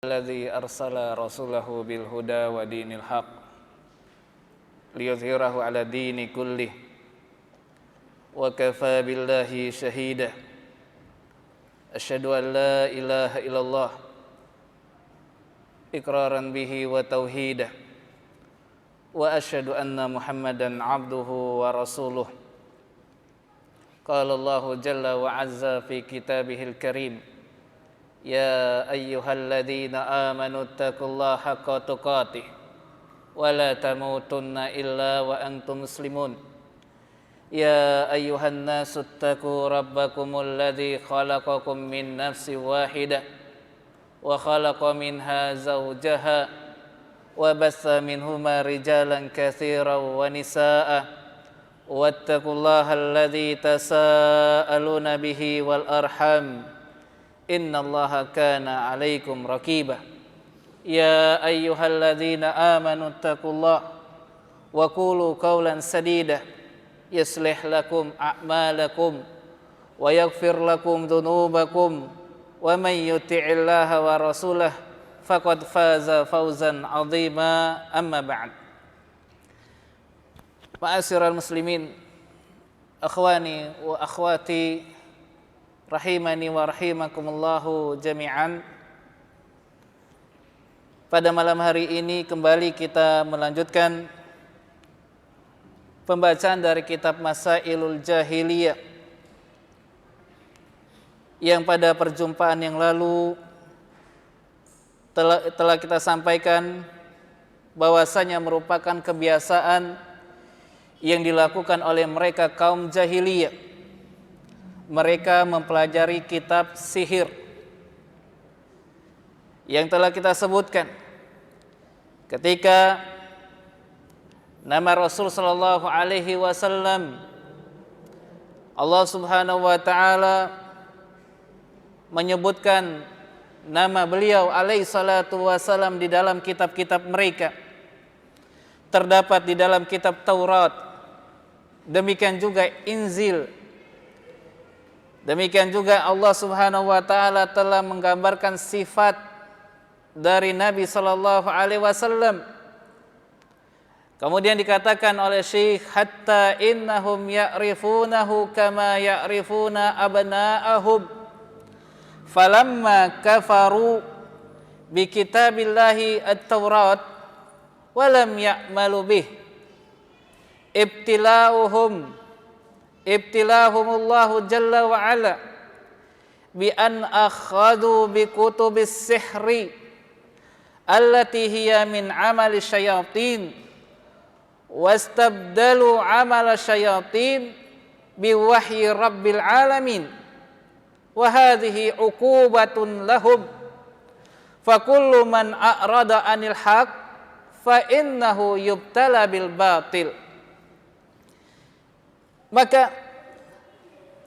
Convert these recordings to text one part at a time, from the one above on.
الذي أرسل رسوله بالهدى ودين الحق ليظهره على الدين كله وكفى بالله شهيدا أشهد أن لا إله إلا الله إقرارا به وتوحيدا وأشهد أن محمدا عبده ورسوله قال الله جل وعز في كتابه الكريم يا أيها الذين آمنوا اتقوا الله حق تقاته ولا تموتن إلا وأنتم مسلمون يا أيها الناس اتقوا ربكم الذي خلقكم من نفس واحدة وخلق منها زوجها وبث منهما رجالا كثيرا ونساء واتقوا الله الذي تساءلون به والأرحام إن الله كان عليكم رقيبا يا أيها الذين آمنوا اتقوا الله وقولوا قولا سديدا يصلح لكم أعمالكم ويغفر لكم ذنوبكم ومن يطع الله ورسوله فقد فاز فوزا عظيما أما بعد Ma'asyiral muslimin, akhwani wa akhwati rahimani wa rahimakumullahu jami'an. Pada malam hari ini kembali kita melanjutkan pembacaan dari kitab Masailul Jahiliyah yang pada perjumpaan yang lalu telah kita sampaikan bahwasanya merupakan kebiasaan yang dilakukan oleh mereka kaum jahiliyah. Mereka mempelajari kitab sihir yang telah kita sebutkan ketika nama Rasul sallallahu alaihi wasallam Allah Subhanahu wa taala menyebutkan nama beliau alaihi salatu wasallam di dalam kitab-kitab mereka. Terdapat di dalam kitab Taurat, demikian juga Injil. Demikian juga Allah Subhanahu wa taala telah menggambarkan sifat dari Nabi sallallahu alaihi wasallam. Kemudian dikatakan oleh Syekh, hatta innahum ya'rifunahu kama ya'rifuna abna'ahum falamma kafaru bi kitabillahi at-Taurat wa lam ya'malu bih ibtilahumullahu jalla wa ala bi an akhadu bi kutubis sihri allati hiya min amali syayatin wastabdalu amala syayatin bi wahyi rabbil alamin wa hadhihi uqubatun lahum fa kullu man a'rada anil haq fa innahu yubtala bil batil. Maka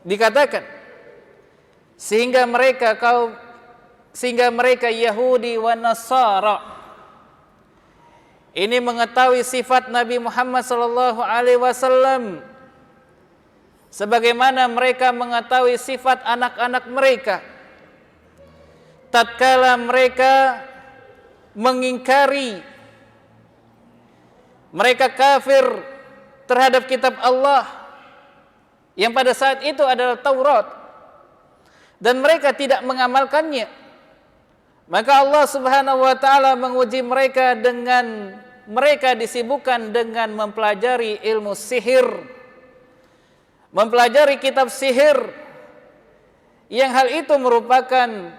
dikatakan sehingga mereka Yahudi wa Nasara ini mengetahui sifat Nabi Muhammad sallallahu alaihi wasallam sebagaimana mereka mengetahui sifat anak-anak mereka. Tatkala mereka mengingkari, mereka kafir terhadap kitab Allah yang pada saat itu adalah Taurat, dan mereka tidak mengamalkannya, maka Allah Subhanahu wa taala menguji mereka dengan mereka disibukkan dengan mempelajari ilmu sihir, mempelajari kitab sihir, yang hal itu merupakan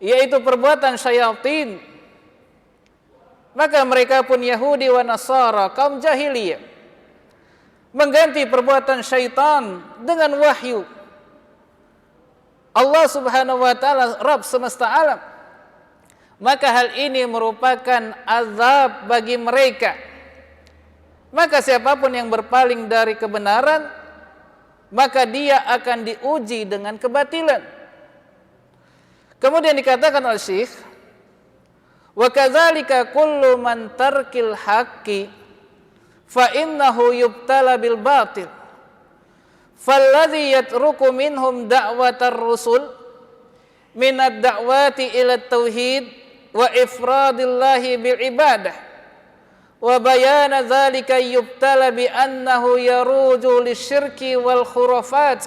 yaitu perbuatan syaitan. Maka mereka pun Yahudi wa Nasara, kaum jahiliyah, mengganti perbuatan syaitan dengan wahyu Allah Subhanahu wa taala, Rabb semesta alam. Maka hal ini merupakan azab bagi mereka. Maka siapapun yang berpaling dari kebenaran, maka dia akan diuji dengan kebatilan. Kemudian dikatakan oleh Syekh, wa kadzalika kullu man tarkil haqqi fa innahu yubtala bil batil falladhi yatruku minhum da'watar rusul minad da'wati ila tauhid wa ifradillahi bil ibadah wa bayana dzalika yubtala bi annahu yaruju lisyirki wal khurafat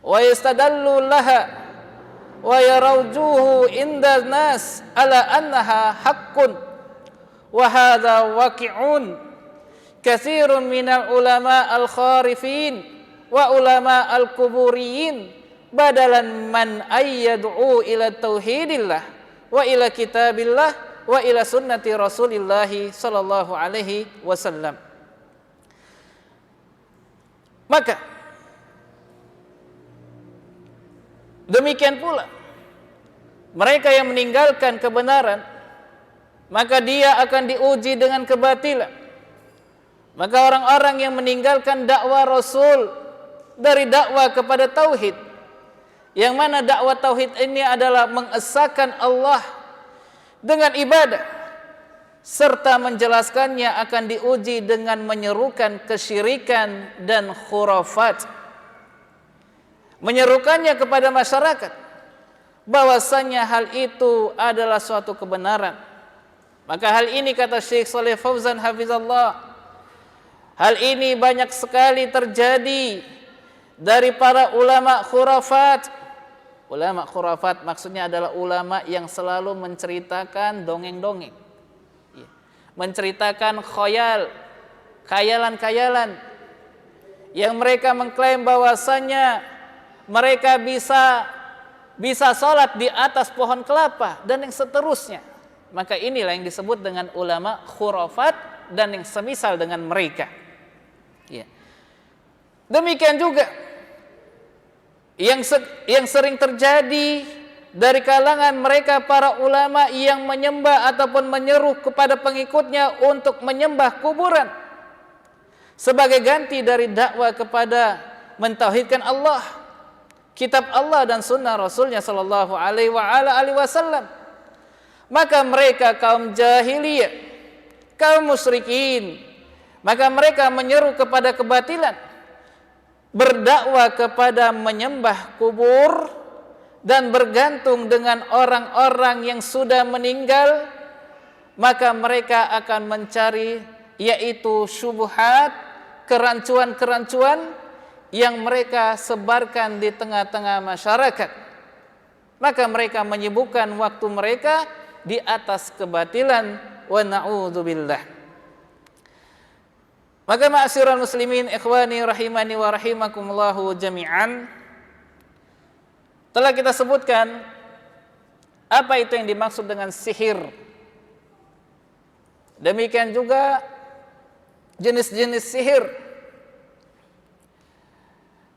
wa yastadallu laha wa yarawjuhu inda nas ala annaha haqqun wa hadha waqi'un katsirun minal ulama al-kharifin wa ulama al-kuburiyin badalan man ayyad'u ila tauhidillah wa ila kitabillah wa ila sunnati Rasulillah sallallahu alaihi wasallam. Maka demikian pula mereka yang meninggalkan kebenaran, maka dia akan diuji dengan kebatilan. Maka orang-orang yang meninggalkan dakwah Rasul dari dakwah kepada tauhid, yang mana dakwah tauhid ini adalah mengesahkan Allah dengan ibadah serta menjelaskannya, akan diuji dengan menyerukan kesyirikan dan khurafat, menyerukannya kepada masyarakat bahwasanya hal itu adalah suatu kebenaran. Maka hal ini, kata Syekh Shalih Fauzan hafizallah, hal ini banyak sekali terjadi dari para ulama khurafat. Ulama khurafat maksudnya adalah ulama yang selalu menceritakan dongeng-dongeng, menceritakan khayal, khayalan-khayalan, yang mereka mengklaim bahwasanya mereka bisa sholat di atas pohon kelapa dan yang seterusnya. Maka inilah yang disebut dengan ulama khurafat dan yang semisal dengan mereka. Demikian juga yang sering terjadi dari kalangan mereka para ulama yang menyembah ataupun menyeru kepada pengikutnya untuk menyembah kuburan sebagai ganti dari dakwah kepada mentauhidkan Allah, kitab Allah dan sunnah Rasulnya sallallahu alaihi wasallam. Maka mereka kaum jahiliyah, kaum musyrikin, maka mereka menyeru kepada kebatilan, berdakwah kepada menyembah kubur dan bergantung dengan orang-orang yang sudah meninggal. Maka mereka akan mencari yaitu syubhat, kerancuan-kerancuan yang mereka sebarkan di tengah-tengah masyarakat. Maka mereka menyibukkan waktu mereka di atas kebatilan, wa na'udzubillah. Maka ma'asyiral muslimin, ikhwani rahimani wa rahimakumullahu jami'an, telah kita sebutkan apa itu yang dimaksud dengan sihir. Demikian juga jenis-jenis sihir.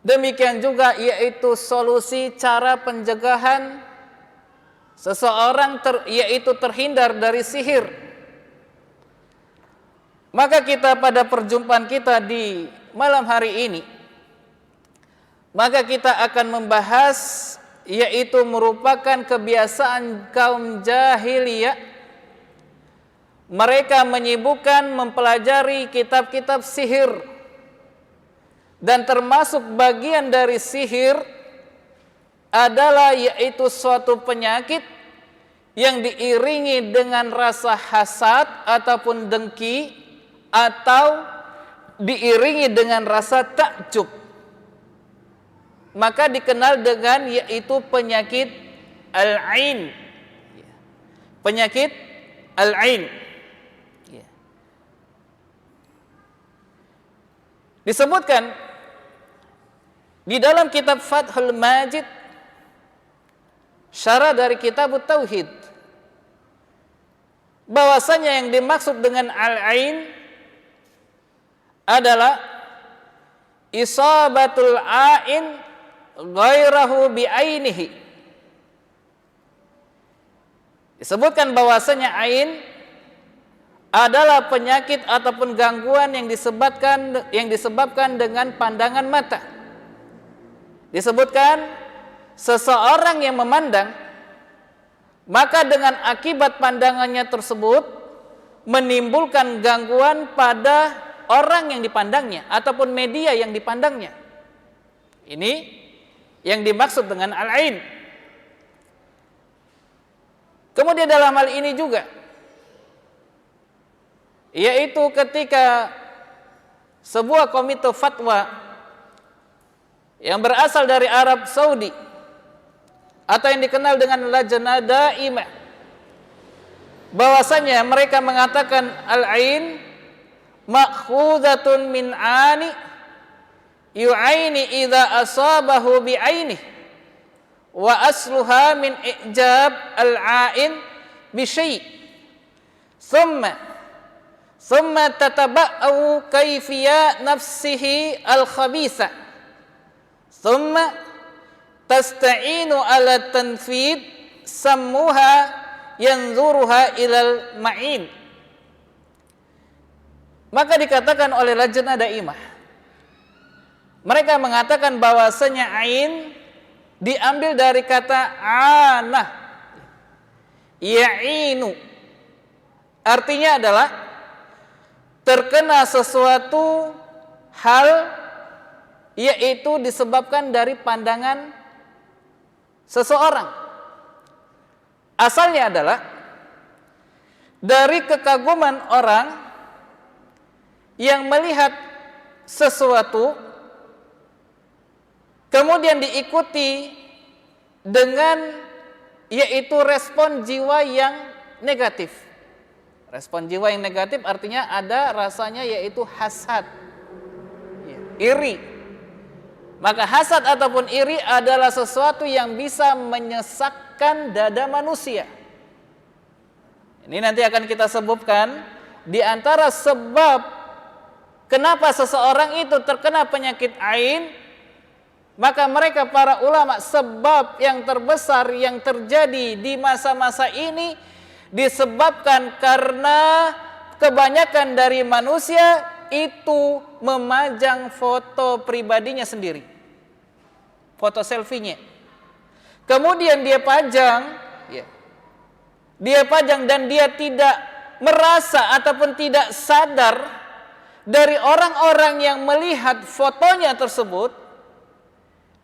Demikian juga yaitu solusi cara pencegahan seseorang yaitu terhindar dari sihir. Maka kita pada perjumpaan kita di malam hari ini, maka kita akan membahas yaitu merupakan kebiasaan kaum jahiliyah. Mereka menyibukkan mempelajari kitab-kitab sihir, dan termasuk bagian dari sihir adalah yaitu suatu penyakit yang diiringi dengan rasa hasad ataupun dengki, atau diiringi dengan rasa takjub. Maka dikenal dengan yaitu penyakit al-ain. Penyakit al-ain. Disebutkan di dalam kitab Fathul Majid, syarah dari kitab Tauhid, bahwasanya yang dimaksud dengan al-ain adalah isabatul ain ghairahu bi'ainihi. Disebutkan bahwasanya ain adalah penyakit ataupun gangguan yang disebabkan dengan pandangan mata. Disebutkan seseorang yang memandang, maka dengan akibat pandangannya tersebut menimbulkan gangguan pada orang yang dipandangnya ataupun media yang dipandangnya. Ini yang dimaksud dengan al-ain. Kemudian dalam hal ini juga, yaitu ketika sebuah komite fatwa yang berasal dari Arab Saudi atau yang dikenal dengan Lajnah Daimah, bahwasanya mereka mengatakan al-ain ma'khuzatun min ani yu'aini idza asabahu bi'aini wa asluha min ijab al-ain bi syai' thumma tataba'u kayfiyat nafsihi al-khabitha thumma tasta'inu ala tanfid sammuha yanzuruha ilal ma'in. Maka dikatakan oleh Lajnah Daimah, mereka mengatakan bahwasanya ain diambil dari kata anah, ya'inu, artinya adalah terkena sesuatu hal, yaitu disebabkan dari pandangan seseorang. Asalnya adalah dari kekaguman orang yang melihat sesuatu, kemudian diikuti dengan yaitu respon jiwa yang negatif. Respon jiwa yang negatif artinya ada rasanya yaitu hasad, iri. Maka hasad ataupun iri adalah sesuatu yang bisa menyesakkan dada manusia. Ini nanti akan kita sebutkan di antara sebab kenapa seseorang itu terkena penyakit ain. Maka mereka para ulama, sebab yang terbesar yang terjadi di masa-masa ini disebabkan karena kebanyakan dari manusia itu memajang foto pribadinya sendiri, foto selfie-nya. Kemudian dia pajang dan dia tidak merasa ataupun tidak sadar dari orang-orang yang melihat fotonya tersebut,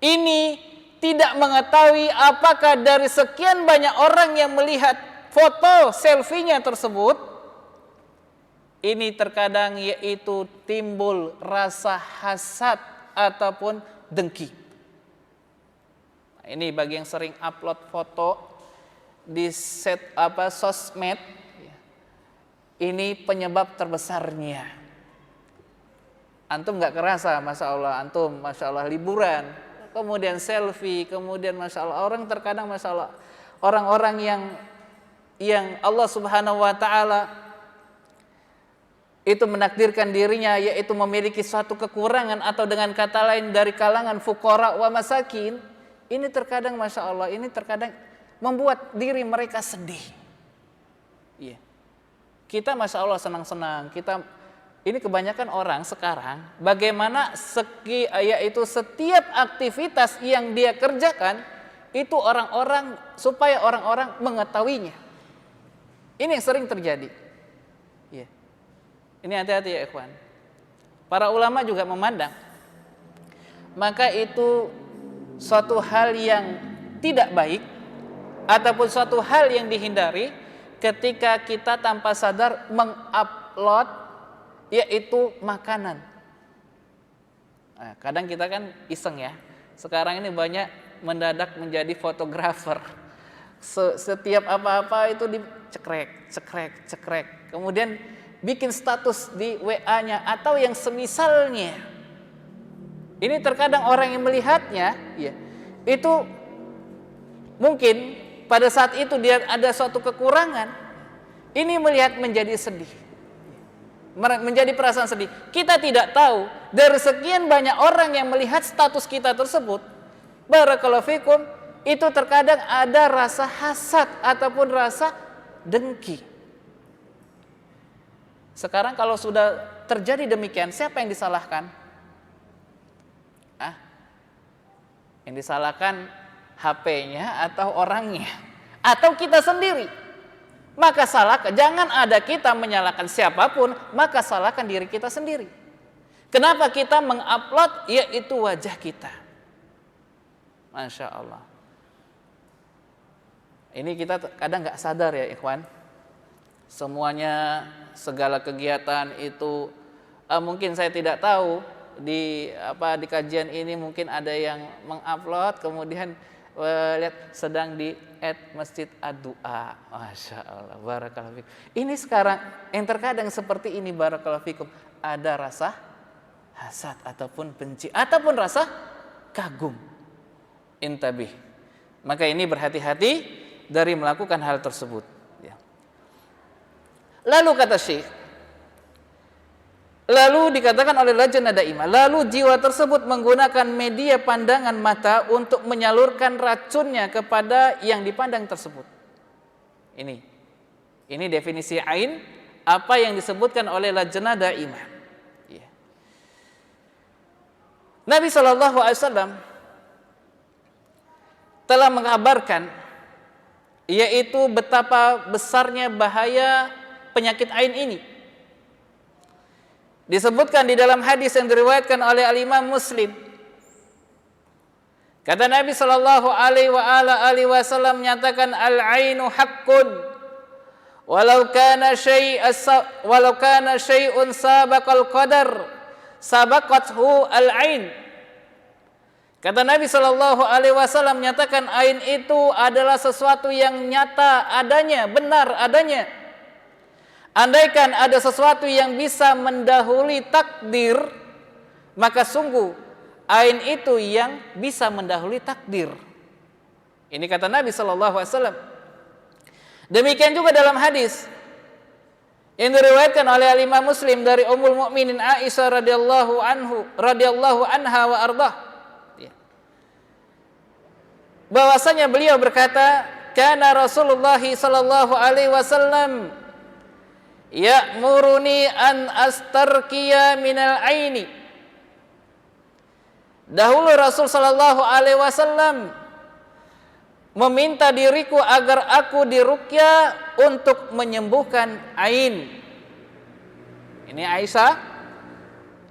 ini tidak mengetahui apakah dari sekian banyak orang yang melihat foto selfie-nya tersebut, ini terkadang yaitu timbul rasa hasad ataupun dengki. Nah, ini bagi yang sering upload foto di sosmed, ini penyebab terbesarnya. Antum nggak kerasa, masya Allah, antum masya Allah liburan, kemudian selfie, kemudian masya Allah orang terkadang masya Allah orang-orang yang Allah Subhanahu Wa Taala itu menakdirkan dirinya yaitu memiliki suatu kekurangan atau dengan kata lain dari kalangan fuqara wa masakin, ini terkadang masya Allah ini terkadang membuat diri mereka sedih. Iya. Kita masya Allah senang-senang, ini kebanyakan orang sekarang bagaimana yaitu setiap aktivitas yang dia kerjakan itu orang-orang supaya orang-orang mengetahuinya. Ini yang sering terjadi. Ya. Ini hati-hati ya ikhwan. Para ulama juga memandang, maka itu suatu hal yang tidak baik ataupun suatu hal yang dihindari ketika kita tanpa sadar mengupload yaitu makanan. Nah, kadang kita kan iseng ya. Sekarang ini banyak mendadak menjadi fotografer. Setiap apa-apa itu dicekrek. Kemudian bikin status di WA-nya atau yang semisalnya. Ini terkadang orang yang melihatnya, ya, itu mungkin pada saat itu dia ada suatu kekurangan. Ini melihat menjadi sedih. Menjadi perasaan sedih. Kita tidak tahu dari sekian banyak orang yang melihat status kita tersebut, barakallahu fikum, itu terkadang ada rasa hasad ataupun rasa dengki. Sekarang kalau sudah terjadi demikian, siapa yang disalahkan? Yang disalahkan HP-nya atau orangnya atau kita sendiri? Maka jangan ada kita menyalahkan siapapun, maka salahkan diri kita sendiri. Kenapa kita mengupload yaitu wajah kita? Masya Allah. Ini kita kadang nggak sadar ya ikhwan. Semuanya, segala kegiatan itu mungkin saya tidak tahu di kajian ini mungkin ada yang mengupload kemudian lihat sedang di @masjid ad-du'a. Masya Allah, barakallahu fikum. Ini sekarang yang terkadang seperti ini, barakallahu fikum, ada rasa hasad ataupun benci ataupun rasa kagum. Intabih. Maka ini berhati-hati dari melakukan hal tersebut. Ya. Lalu kata Syekh, lalu dikatakan oleh Lajnah Daimah, lalu jiwa tersebut menggunakan media pandangan mata untuk menyalurkan racunnya kepada yang dipandang tersebut. Ini definisi ain, apa yang disebutkan oleh Lajnah Daimah. Ya. Nabi SAW telah mengabarkan yaitu betapa besarnya bahaya penyakit ain ini. Disebutkan di dalam hadis yang diriwayatkan oleh Al-Imam Muslim. Kata Nabi sallallahu alaihi wasallam menyatakan al-ainu haqqun walau kana syai'un sabaqal qadar sabaqathu al-ain. Kata Nabi sallallahu alaihi wasallam menyatakan ain itu adalah sesuatu yang nyata adanya, benar adanya. Andaikan ada sesuatu yang bisa mendahului takdir, maka sungguh ain itu yang bisa mendahului takdir. Ini kata Nabi sallallahu alaihi wasallam. Demikian juga dalam hadis yang diriwayatkan oleh Imam Muslim dari Ummul Mukminin Aisyah radhiyallahu anha wa ardhah. Bahwasanya beliau berkata, kana Rasulullah sallallahu alaihi wasallam ya'muruni an astarqiya minal aini. Dahulu Rasul sallallahu alaihi wasallam meminta diriku agar aku diruqyah untuk menyembuhkan ain. Ini Aisyah,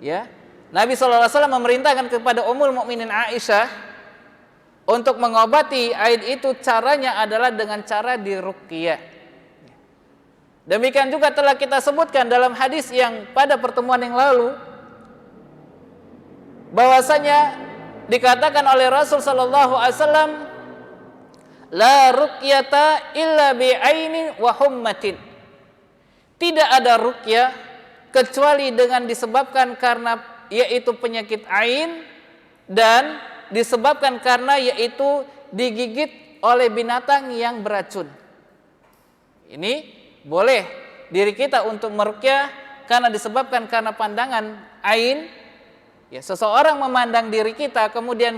ya. Nabi sallallahu alaihi wasallam memerintahkan kepada Ummul Mukminin Aisyah untuk mengobati ain itu, caranya adalah dengan cara diruqyah. Demikian juga telah kita sebutkan dalam hadis yang pada pertemuan yang lalu, bahwasanya dikatakan oleh Rasul sallallahu alaihi wasallam, la ruqyata illa bi ainin wa hummatin. Tidak ada ruqyah kecuali dengan disebabkan karena yaitu penyakit ain dan disebabkan karena yaitu digigit oleh binatang yang beracun. Ini boleh diri kita untuk meruqyah karena disebabkan karena pandangan ain. Ya, seseorang memandang diri kita kemudian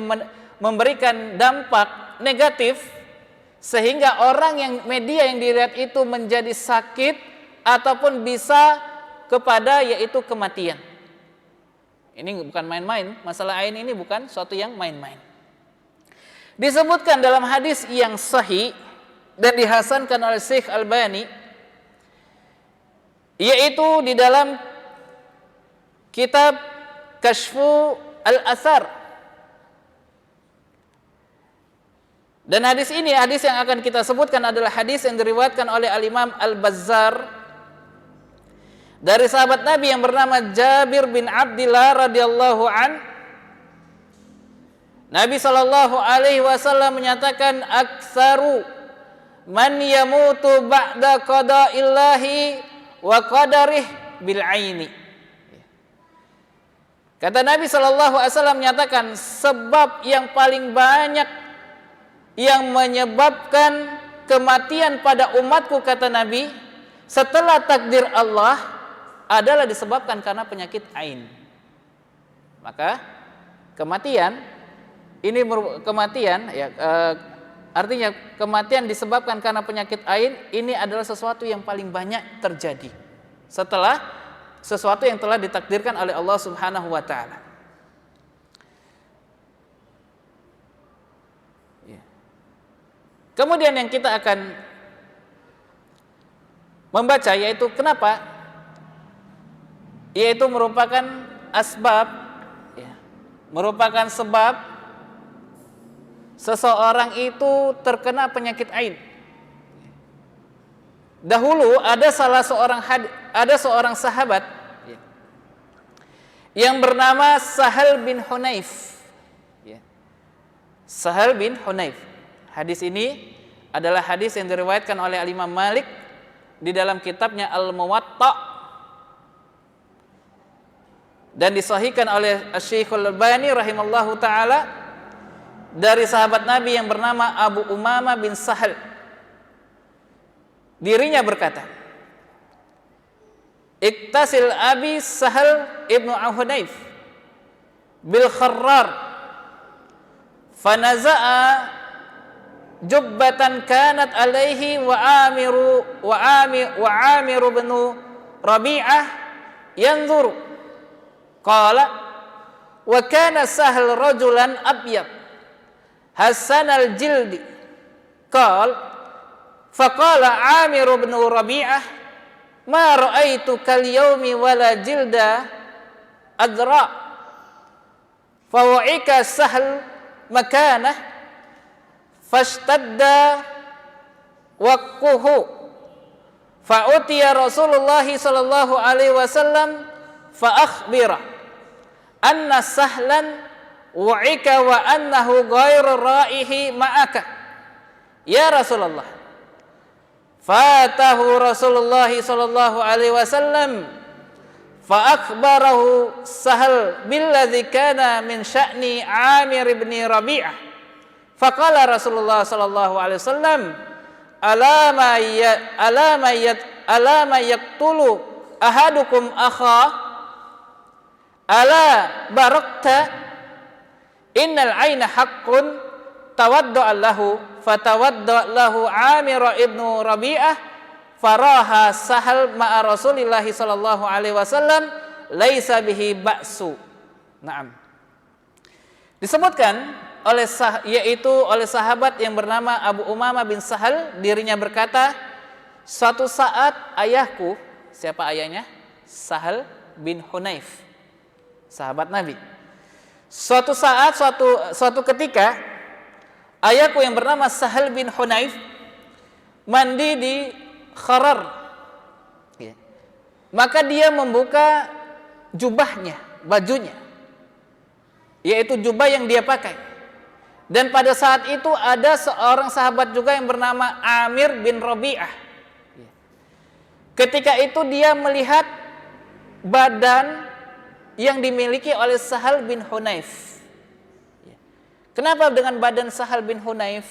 memberikan dampak negatif sehingga orang yang media yang dilihat itu menjadi sakit ataupun bisa kepada yaitu kematian. Ini bukan main-main, masalah ain ini bukan suatu yang main-main. Disebutkan dalam hadis yang sahih dan dihasankan oleh Syekh Albani, yaitu di dalam kitab Kashfu Al-Athar. Dan hadis ini, hadis yang akan kita sebutkan adalah hadis yang diriwayatkan oleh Al-Imam Al-Bazzar dari sahabat Nabi yang bernama Jabir bin Abdillah radhiyallahu an. Nabi sallallahu alaihi wasallam menyatakan, aktsaru man yamutu ba'da qada'illahi wa qadarih bil aini. Kata Nabi sallallahu alaihi wasallam menyatakan, sebab yang paling banyak yang menyebabkan kematian pada umatku, kata Nabi, setelah takdir Allah adalah disebabkan karena penyakit ain. Maka kematian ini kematian ya, artinya kematian disebabkan karena penyakit ain ini adalah sesuatu yang paling banyak terjadi setelah sesuatu yang telah ditakdirkan oleh Allah Subhanahu wa taala. Ya. Kemudian yang kita akan membaca yaitu kenapa, yaitu merupakan asbab, ya, merupakan sebab seseorang itu terkena penyakit ain. dahulu ada seorang sahabat yang bernama Sahal bin Hunayf. Sahal bin Hunayf. Hadis ini adalah hadis yang diriwayatkan oleh Imam Malik di dalam kitabnya Al-Muwatta dan disahihkan oleh Syekhul Albani rahimallahu taala dari sahabat Nabi yang bernama Abu Umamah bin Sahal. Dirinya berkata, Iktasil Abi Sahal ibnu Hunayf bil Kharrar fanaza'a jubbatan kanat alaihi wa Amir bin Rabi'ah yanzuru qala wa kana Sahal rajulan abyad hasan al-jildi qala faqala Amir bin Rabi'ah ma ra'aitu kal yaumi wala jilda adra fawa'ika Sahl makanah fashtadda waqquhu fa'utiya Rasulullah sallallahu alaihi wasallam fa akhbira anna Sahlan wa'ika wa annahu ghairu ra'ihi ma'aka ya Rasulullah. Fatahu Rasulullah sallallahu alaihi wasallam fa akhbarahu Sahal billadzi kana min sya'ni Amir bin Rabi'ah. Faqala Rasulullah sallallahu alaihi wasallam alama yaqtulu ahadukum akha ala barakta innal aina haqqun tawadda lahu fatawadda lahu Amir ibnu Rabi'ah faraha Sahal ma'a Rasulillah sallallahu alaihi wasallam laisa bihi ba'su. Naam. Disebutkan oleh sahabat yang bernama Abu Umamah bin Sahal, dirinya berkata, suatu saat ayahku, siapa ayahnya? Sahal bin Hunayf, sahabat Nabi. Suatu saat, suatu ketika ayahku yang bernama Sahal bin Hunayf mandi di Kharar. Maka dia membuka jubahnya, bajunya, yaitu jubah yang dia pakai. Dan pada saat itu ada seorang sahabat juga yang bernama Amir bin Rabi'ah. Ketika itu dia melihat badan yang dimiliki oleh Sahal bin Hunayf. Kenapa dengan badan Sahal bin Hunayf?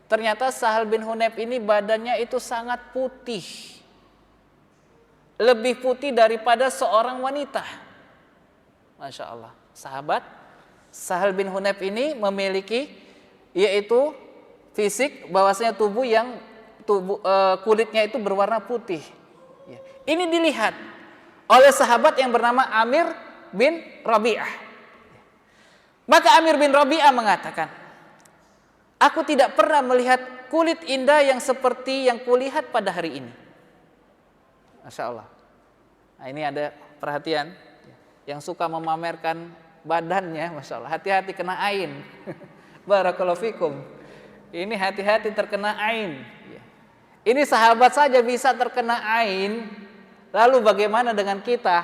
Ternyata Sahal bin Hunayf ini badannya itu sangat putih. Lebih putih daripada seorang wanita. Masya Allah. Sahabat Sahal bin Hunayf ini memiliki yaitu fisik bahwasanya kulitnya itu berwarna putih. Ini dilihat oleh sahabat yang bernama Amir bin Rabi'ah. Maka Amir bin Rabi'ah mengatakan, aku tidak pernah melihat kulit indah yang seperti yang kulihat pada hari ini. Masya Allah. Nah, ini ada perhatian yang suka memamerkan badannya, Masya Allah, hati-hati kena ain. Barakallahu fikum. Ini hati-hati terkena ain. Ini sahabat saja bisa terkena ain, lalu bagaimana dengan kita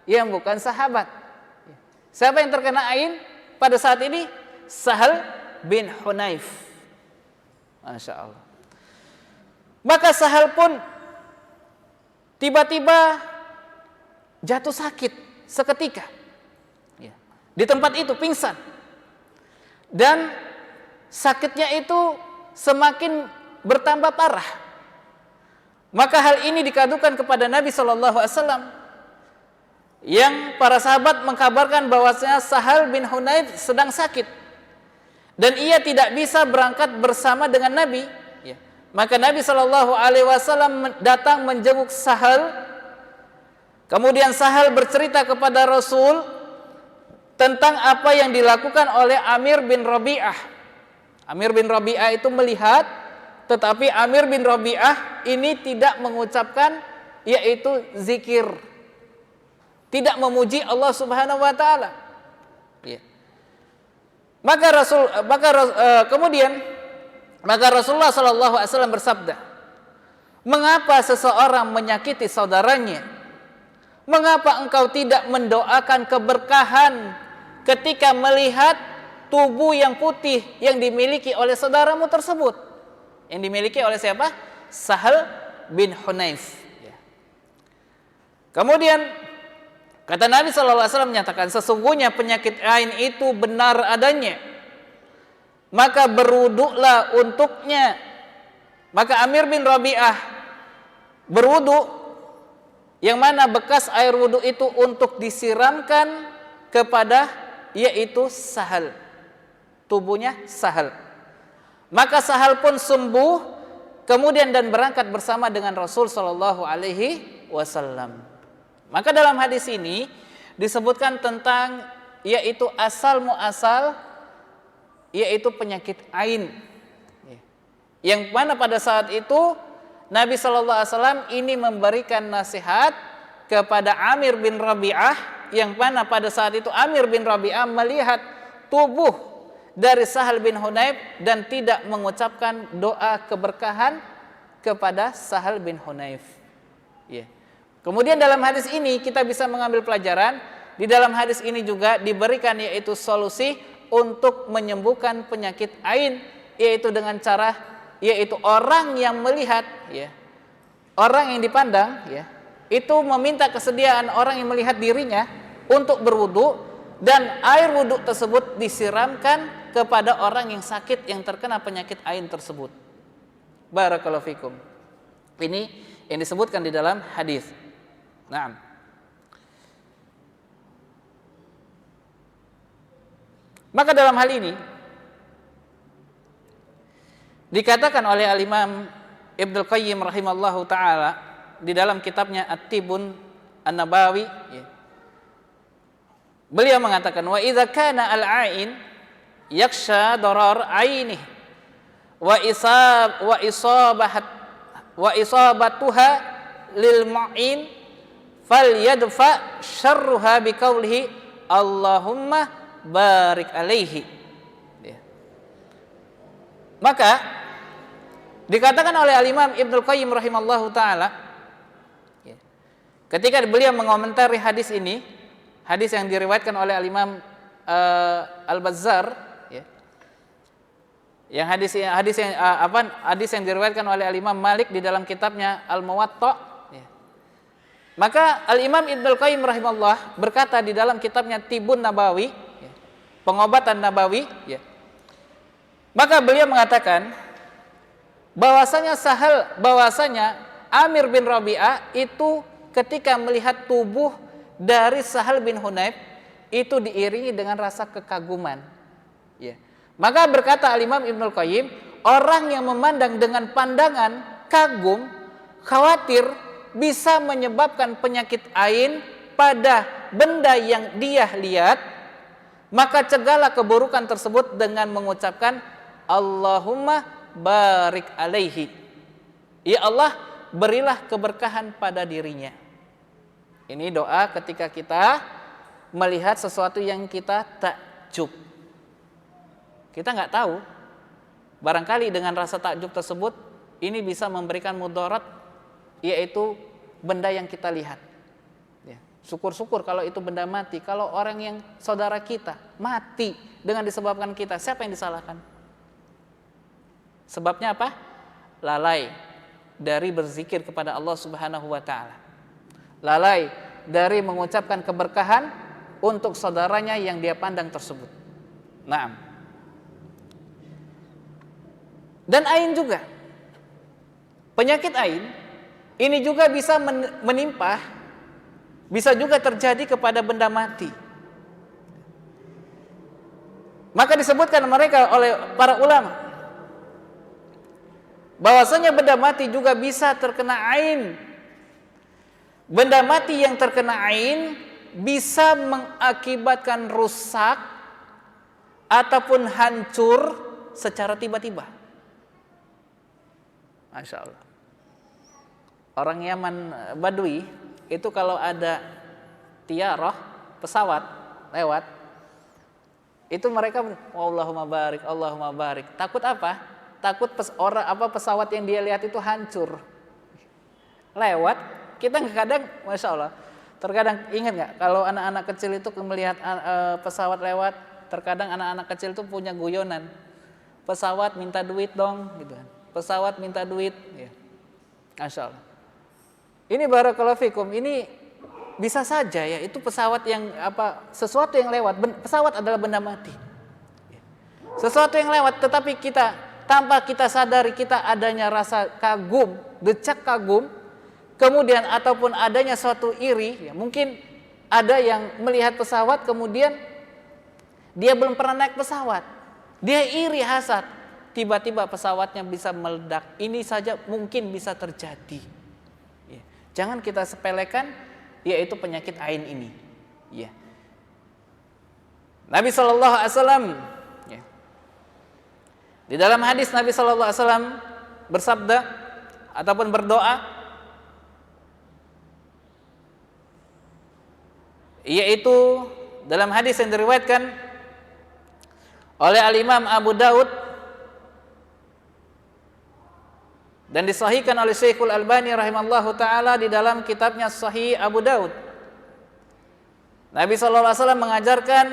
yang bukan sahabat? Siapa yang terkena ain pada saat ini? Sahal bin Hunayf. Masya Allah. Maka Sahal pun tiba-tiba jatuh sakit seketika. Di tempat itu pingsan. Dan sakitnya itu semakin bertambah parah. Maka hal ini dikadukan kepada Nabi SAW. Yang para sahabat mengkabarkan bahwasanya Sahal bin Hunayf sedang sakit. Dan ia tidak bisa berangkat bersama dengan Nabi. Maka Nabi SAW datang menjenguk Sahal. Kemudian Sahal bercerita kepada Rasul tentang apa yang dilakukan oleh Amir bin Rabi'ah. Amir bin Rabi'ah itu melihat, tetapi Amir bin Rabi'ah ini tidak mengucapkan yaitu zikir, tidak memuji Allah Subhanahu wa taala. Maka Rasulullah sallallahu alaihi wasallam bersabda, Mengapa seseorang menyakiti saudaranya? Mengapa engkau tidak mendoakan keberkahan ketika melihat tubuh yang putih yang dimiliki oleh saudaramu tersebut? Yang dimiliki oleh siapa? Sahal bin Hunayf. Kemudian kata Nabi SAW menyatakan, sesungguhnya penyakit ain itu benar adanya, maka berwuduklah untuknya. Maka Amir bin Rabi'ah berwuduk, yang mana bekas air wudhu itu untuk disiramkan kepada yaitu Sahal, tubuhnya Sahal. Maka Sahal pun sembuh kemudian dan berangkat bersama dengan Rasul sallallahu alaihi wasallam. Maka dalam hadis ini disebutkan tentang yaitu asal muasal yaitu penyakit ain. Yang mana pada saat itu Nabi sallallahu alaihi wasallam ini memberikan nasihat kepada Amir bin Rabi'ah, yang mana pada saat itu Amir bin Rabi'ah melihat tubuh dari Sahal bin Hunayf dan tidak mengucapkan doa keberkahan kepada Sahal bin Hunayf. Kemudian dalam hadis ini kita bisa mengambil pelajaran, di dalam hadis ini juga diberikan yaitu solusi untuk menyembuhkan penyakit ain, yaitu dengan cara yaitu orang yang melihat, orang yang dipandang, itu meminta kesediaan orang yang melihat dirinya untuk berwudu, dan air wudu tersebut disiramkan kepada orang yang sakit yang terkena penyakit ain tersebut. Barakallahu fikum. Ini yang disebutkan di dalam hadis. Naam. Maka dalam hal ini dikatakan oleh Al-Imam Ibnu Qayyim rahimallahu taala di dalam kitabnya At-Tibun An-Nabawi, beliau mengatakan, wa idza kana al-ain yaksha darar ainih wa isabatuha lil mu'in falyadfa syarruha biqaulihi Allahumma barik alaihi. Maka dikatakan oleh Al-Imam Ibnu Qayyim rahimallahu taala ketika beliau mengomentari hadis ini, hadis yang diriwayatkan oleh Al-Imam Al-Bazzar, yang hadis yang diriwayatkan oleh Al-Imam Malik di dalam kitabnya Al-Muwatta. Maka Al-Imam Ibnu Qayyim rahimahullah berkata di dalam kitabnya Tibun Nabawi, pengobatan Nabawi, maka beliau mengatakan bahwasanya Amir bin Rabi'ah itu ketika melihat tubuh dari Sahal bin Hunayf itu diiringi dengan rasa kekaguman. Maka berkata Al-Imam Ibnu Qayyim, orang yang memandang dengan pandangan kagum, khawatir bisa menyebabkan penyakit ain pada benda yang dia lihat, maka cegahlah keburukan tersebut dengan mengucapkan Allahumma barik alaihi. Ya Allah, berilah keberkahan pada dirinya. Ini doa ketika kita melihat sesuatu yang kita takjub. Kita nggak tahu, barangkali dengan rasa takjub tersebut ini bisa memberikan mudarat, yaitu benda yang kita lihat. Syukur-syukur kalau itu benda mati. Kalau orang yang saudara kita mati dengan disebabkan kita, siapa yang disalahkan? Sebabnya apa? Lalai dari berzikir kepada Allah Subhanahu wa taala. Lalai dari mengucapkan keberkahan untuk saudaranya yang dia pandang tersebut. Naam. Dan ain juga. Penyakit ain ini juga bisa menimpa, bisa juga terjadi kepada benda mati. Maka disebutkan mereka oleh para ulama bahwasanya benda mati juga bisa terkena ain. Benda mati yang terkena ain bisa mengakibatkan rusak ataupun hancur secara tiba-tiba. Masya Allah. Orang Yaman Badui itu kalau ada tiarah pesawat lewat, itu mereka Allahumma barik, Allahumma barik. Takut apa? Takut pesawat yang dia lihat itu hancur. lewat, kita kadang, masya Allah, terkadang ingat nggak kalau anak-anak kecil itu melihat pesawat lewat, terkadang anak-anak kecil itu punya guyonan, pesawat minta duit dong, gitu kan, pesawat minta duit, ya, masya Allah. Ini barakallahu fikum, ini bisa saja ya itu pesawat yang sesuatu yang lewat. Pesawat adalah benda mati. Sesuatu yang lewat, tetapi kita tanpa kita sadari kita adanya rasa kagum, decak kagum, kemudian ataupun adanya suatu iri. Ya, mungkin ada yang melihat pesawat kemudian dia belum pernah naik pesawat, dia iri hasad, tiba-tiba pesawatnya bisa meledak. Ini saja mungkin bisa terjadi. Ya, jangan kita sepelekan, yaitu penyakit ain ini. Ya. Nabi Shallallahu Alaihi Wasallam, ya, di dalam hadis Nabi Shallallahu Alaihi Wasallam bersabda ataupun berdoa, yaitu dalam hadis yang diriwayatkan oleh Al-Imam Abu Daud dan disahihkan oleh Syekhul Albani rahimallahu taala di dalam kitabnya Sahih Abu Daud. Nabi sallallahu alaihi wasallam mengajarkan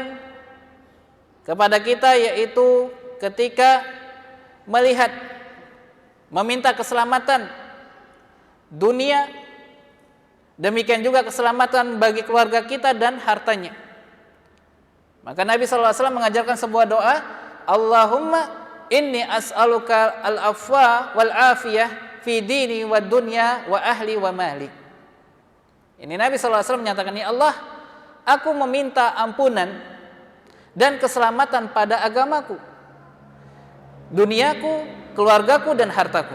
kepada kita, yaitu ketika melihat, meminta keselamatan dunia, demikian juga keselamatan bagi keluarga kita dan hartanya. Maka Nabi sallallahu alaihi wasallam mengajarkan sebuah doa, Allahumma inni as'aluka al-afwa wal afiyah fi dini wa dunya wa ahli wa mali. Ini Nabi sallallahu alaihi wasallam menyatakan, ya Allah, aku meminta ampunan dan keselamatan pada agamaku, duniaku, keluargaku dan hartaku.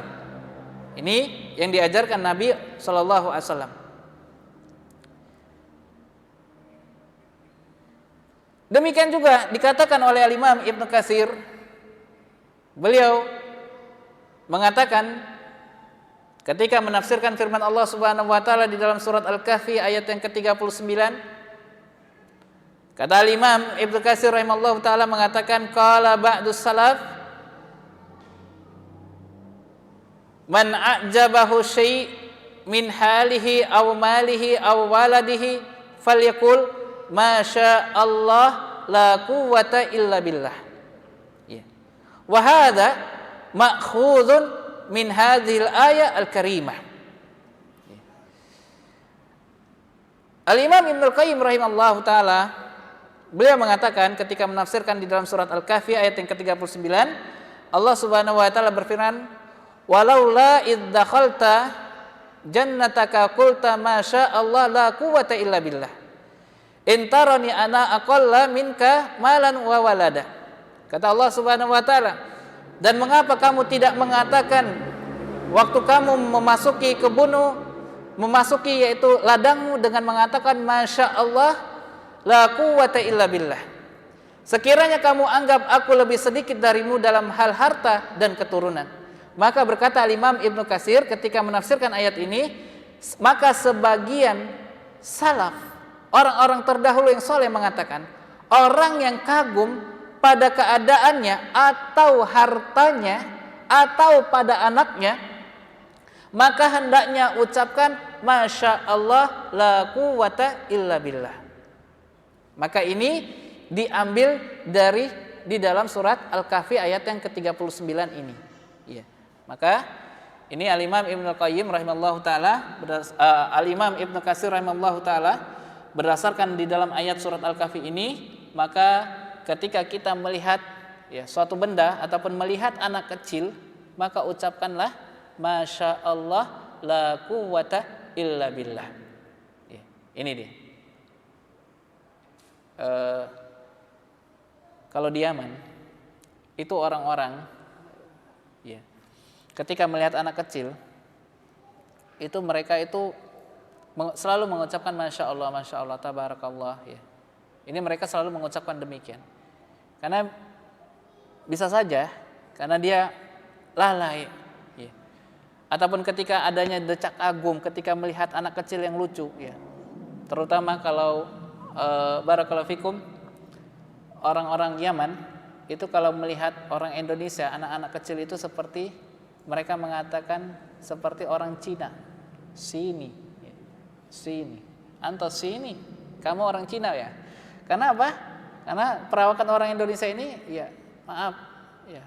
Ini yang diajarkan Nabi sallallahu alaihi wasallam. Demikian juga dikatakan oleh Al-Imam Ibnu Katsir. Beliau mengatakan ketika menafsirkan firman Allah Subhanahu wa taala di dalam surat Al-Kahfi ayat yang ke-39, kata Al-Imam Ibnu Katsir rahimallahu taala mengatakan, qala ba'dus salaf man a'jabahu syai' min halihi aw malihi aw waladihi falyaqul masya Allah la quwwata illa billah. Ya. Wa hadza ma'khudun min hadhil ayat al-karimah. Ya. Al-Imam Ibnu Qayyim rahimallahu taala beliau mengatakan ketika menafsirkan di dalam surat Al-Kahfi ayat yang ke-39, Allah Subhanahu wa taala berfirman, walaula id dakhalta jannataka qulta masya Allah la quwwata illa billah. Intarani ana aqalla minka malan wa walada. Kata Allah Subhanahu wa taala, dan mengapa kamu tidak mengatakan waktu kamu memasuki kebunmu, memasuki yaitu ladangmu dengan mengatakan masya Allah la quwwata illa billah. Sekiranya kamu anggap aku lebih sedikit darimu dalam hal harta dan keturunan. Maka berkata Imam Ibnu Katsir ketika menafsirkan ayat ini, maka sebagian salaf, orang-orang terdahulu yang soleh mengatakan, orang yang kagum pada keadaannya atau hartanya atau pada anaknya, maka hendaknya ucapkan masya Allah la quwwata illa billah. Maka ini diambil dari di dalam surat Al-Kahfi ayat yang ke-39 ini. Ya. Maka ini Al-Imam Ibnu Qayyim rahimallahu taala, Al-Imam Ibnu Katsir rahimallahu taala, berdasarkan di dalam ayat surat Al-Kahfi ini, maka ketika kita melihat ya suatu benda ataupun melihat anak kecil, maka ucapkanlah masya Allah la quwwata illa billah. Ya, ini dia. Kalau di Yaman itu orang-orang ya, ketika melihat anak kecil itu mereka itu selalu mengucapkan masya Allah, tabarakallah ya. Ini mereka selalu mengucapkan demikian. Karena bisa saja karena dia lalai ya. Ataupun ketika adanya decak kagum ketika melihat anak kecil yang lucu ya. Terutama kalau barakallahu fikum orang-orang Yaman itu kalau melihat orang Indonesia, anak-anak kecil itu seperti mereka mengatakan seperti orang Cina, sini, ya. Sini, anto sini, kamu orang Cina ya. Karena apa? Karena perawakan orang Indonesia ini, ya maaf, ya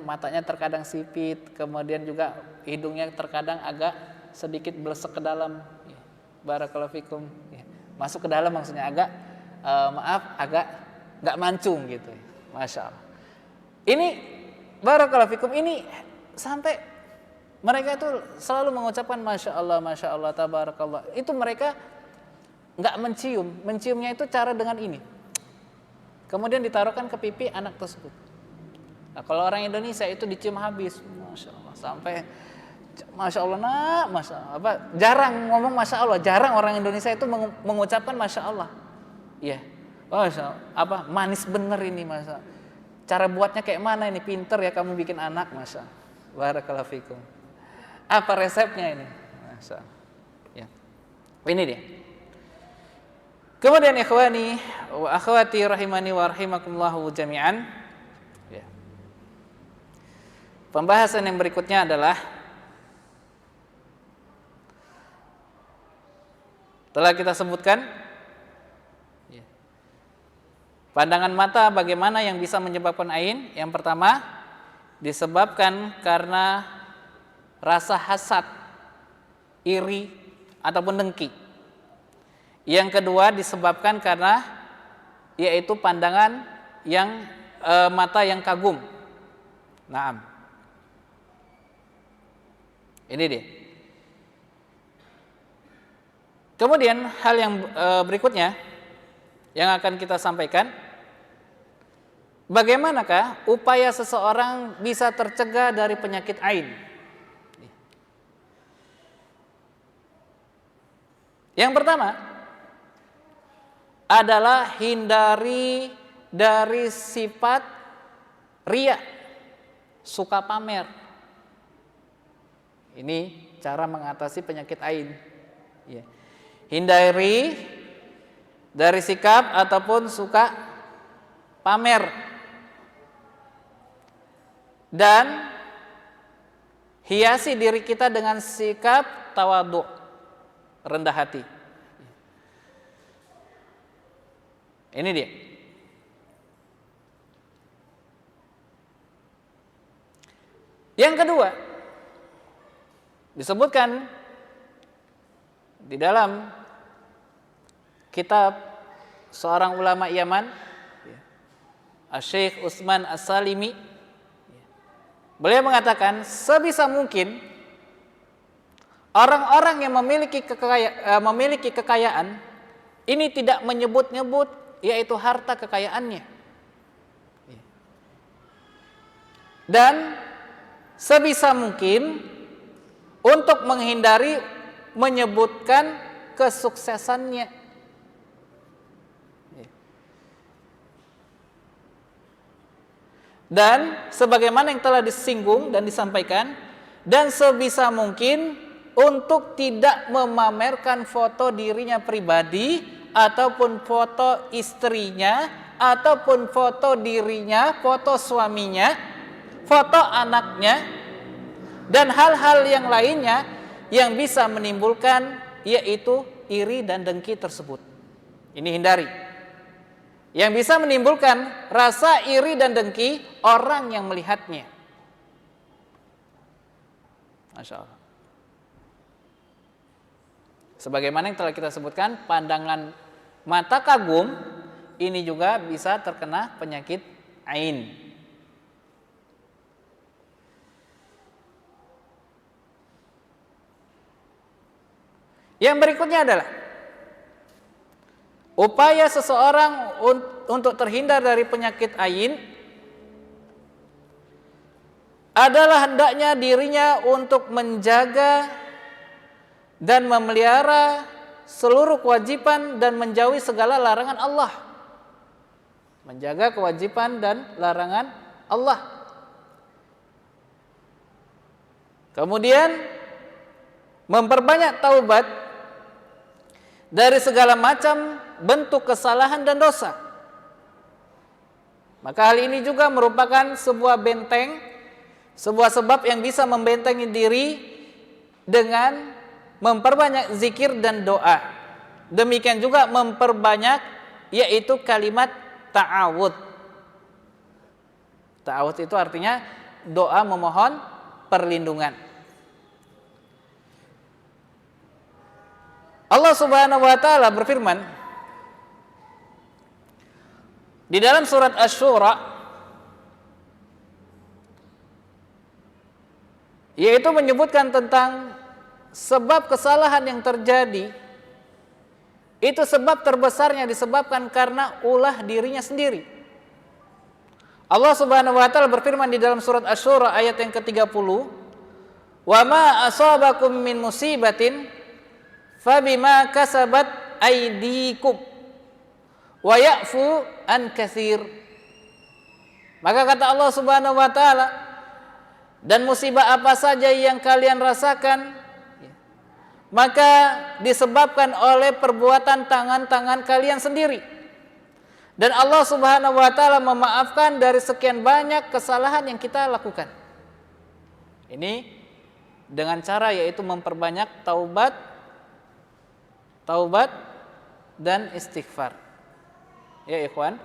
matanya terkadang sipit, kemudian juga hidungnya terkadang agak sedikit belesek ke dalam, ya. Barakallahu fikum, ya. Masuk ke dalam maksudnya agak agak nggak mancung gitu, ya. Masya Allah. Ini barakallahu fikum, ini sampai mereka itu selalu mengucapkan masya Allah, tabarakallah. Itu mereka nggak menciumnya itu cara dengan ini. Kemudian ditaruhkan ke pipi anak tersebut. Nah, kalau orang Indonesia itu dicium habis, masya Allah, sampai masya Allah, masya Allah. Jarang ngomong masya Allah, jarang orang Indonesia itu mengucapkan masya Allah. Iya, masya Allah, manis bener ini, masya Allah. Cara buatnya kayak mana ini, pinter ya kamu bikin anak, masya Allah. Barakallahu fikum. Apa resepnya ini? Masya Allah. Ya. Ini dia. Kemudian ikhwani wa akhwati rahimani wa rahimakumullahu jami'an. Ya. Pembahasan yang berikutnya adalah telah kita sebutkan, ya, pandangan mata bagaimana yang bisa menyebabkan ain. Yang pertama, disebabkan karena rasa hasad, iri ataupun dengki. Yang kedua disebabkan karena yaitu pandangan yang mata yang kagum. Naam. Ini dia. Kemudian hal yang berikutnya yang akan kita sampaikan, bagaimanakah upaya seseorang bisa tercegah dari penyakit ain? Yang pertama adalah hindari dari sifat riya, suka pamer. Ini cara mengatasi penyakit ain. Ya. Hindari dari sikap ataupun suka pamer. Dan hiasi diri kita dengan sikap tawadhu, rendah hati. Ini dia. Yang kedua, disebutkan di dalam kitab seorang ulama Yaman, Syekh Utsman As-Salimi. Beliau mengatakan, sebisa mungkin orang-orang yang memiliki kekayaan ini tidak menyebut-nyebut yaitu harta kekayaannya. Dan sebisa mungkin untuk menghindari menyebutkan kesuksesannya. Dan sebagaimana yang telah disinggung dan disampaikan, dan sebisa mungkin untuk tidak memamerkan foto dirinya pribadi ataupun foto istrinya ataupun foto dirinya, foto suaminya, foto anaknya, dan hal-hal yang lainnya yang bisa menimbulkan yaitu iri dan dengki tersebut. Ini hindari. Yang bisa menimbulkan rasa iri dan dengki orang yang melihatnya. Masya Allah. Sebagaimana yang telah kita sebutkan, pandangan mata kagum ini juga bisa terkena penyakit ain. Yang berikutnya adalah upaya seseorang untuk terhindar dari penyakit ain adalah hendaknya dirinya untuk menjaga dan memelihara seluruh kewajiban dan menjauhi segala larangan Allah. Menjaga kewajiban dan larangan Allah. Kemudian memperbanyak taubat dari segala macam bentuk kesalahan dan dosa. Maka hal ini juga merupakan sebuah benteng, sebuah sebab yang bisa membentengi diri dengan memperbanyak zikir dan doa. Demikian juga memperbanyak yaitu kalimat ta'awud. Ta'awud itu artinya doa memohon perlindungan. Allah Subhanahu wa taala berfirman di dalam surat Asy-Syura, yaitu menyebutkan tentang sebab kesalahan yang terjadi. Itu sebab terbesarnya disebabkan karena ulah dirinya sendiri. Allah Subhanahu wa taala berfirman di dalam surat Asy-Syura ayat yang ke-30, "Wa ma asabakum min musibatin fabima kasabat aydikum wa ya'fu an katsir." Maka kata Allah Subhanahu wa taala, dan musibah apa saja yang kalian rasakan, maka disebabkan oleh perbuatan tangan-tangan kalian sendiri. Dan Allah Subhanahu wa taala memaafkan dari sekian banyak kesalahan yang kita lakukan. Ini dengan cara yaitu memperbanyak taubat dan istighfar. Ya ikhwan,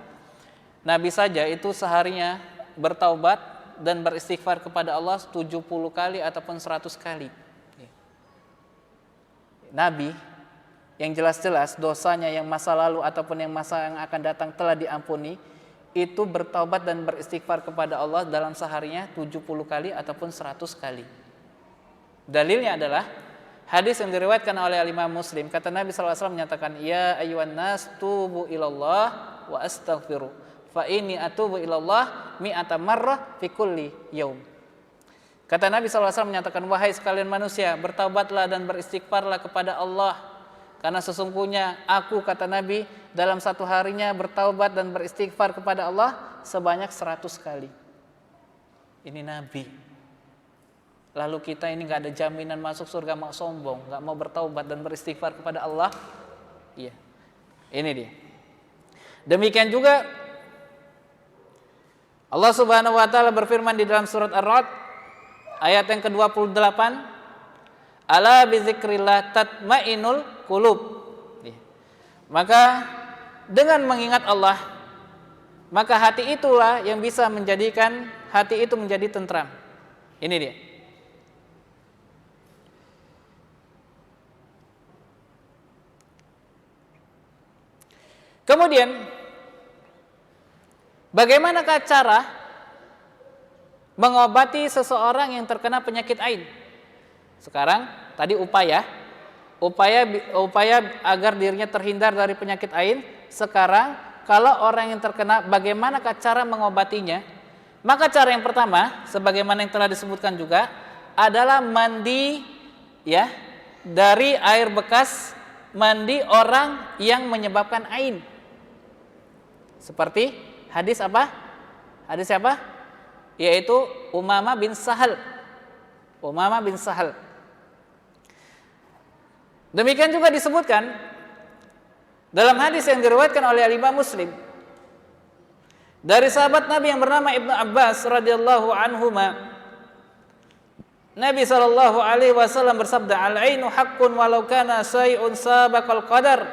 Nabi saja itu seharinya bertaubat dan beristighfar kepada Allah 70 kali ataupun 100 kali. Nabi yang jelas-jelas dosanya yang masa lalu ataupun yang masa yang akan datang telah diampuni, itu bertaubat dan beristighfar kepada Allah dalam seharinya 70 kali ataupun 100 kali. Dalilnya adalah hadis yang diriwayatkan oleh Imam Muslim. Kata Nabi SAW menyatakan, "Ya ayyuhan nas tubu ilallah wa astaghfiru fa inni atubu ilallah mi'ata marrah fi kulli yaum." Kata Nabi SAW menyatakan, "Wahai sekalian manusia, bertaubatlah dan beristighfarlah kepada Allah, karena sesungguhnya aku," kata Nabi, "dalam satu harinya bertaubat dan beristighfar kepada Allah sebanyak 100 kali." Ini Nabi. Lalu kita ini gak ada jaminan masuk surga, mau sombong, gak mau bertaubat dan beristighfar kepada Allah. Iya, ini dia. Demikian juga Allah Subhanahu wa taala berfirman di dalam surat Ar-Ra'd ayat yang ke-28, "Ala bizikrillah tatmainul qulub." Maka dengan mengingat Allah, maka hati itulah yang bisa menjadikan hati itu menjadi tentram. Ini dia. Kemudian, bagaimanakah cara mengobati seseorang yang terkena penyakit ain? Sekarang tadi upaya agar dirinya terhindar dari penyakit ain. Sekarang kalau orang yang terkena, bagaimanakah cara mengobatinya? Maka cara yang pertama, sebagaimana yang telah disebutkan juga, adalah mandi ya dari air bekas, mandi orang yang menyebabkan ain. Seperti hadis apa? Hadis siapa? Yaitu Umamah bin Sahal. Umamah bin Sahal. Demikian juga disebutkan dalam hadis yang diriwayatkan oleh Imam Muslim dari sahabat Nabi yang bernama Ibnu Abbas radhiyallahu anhuma. Nabi sallallahu alaihi wasallam bersabda, "Al-ainu haqqun walau kana shay'un sabaqal qadar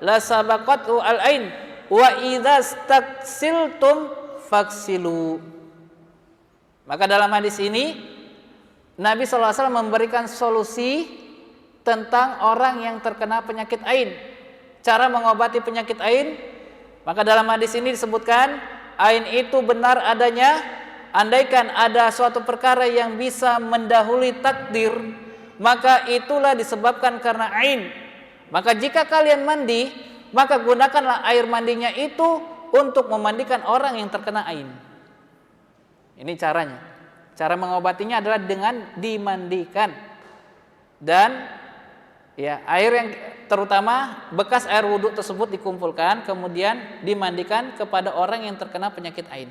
la sabaqatu al-ain wa idza staksiltum faksilu." Maka dalam hadis ini Nabi SAW memberikan solusi tentang orang yang terkena penyakit ain, cara mengobati penyakit ain. Maka dalam hadis ini disebutkan ain itu benar adanya andaikan ada suatu perkara yang bisa mendahului takdir, maka itulah disebabkan karena ain. Maka jika kalian mandi, maka gunakanlah air mandinya itu untuk memandikan orang yang terkena ain. Ini caranya. Cara mengobatinya adalah dengan dimandikan. Dan ya, air yang terutama bekas air wudhu tersebut dikumpulkan, kemudian dimandikan kepada orang yang terkena penyakit ain.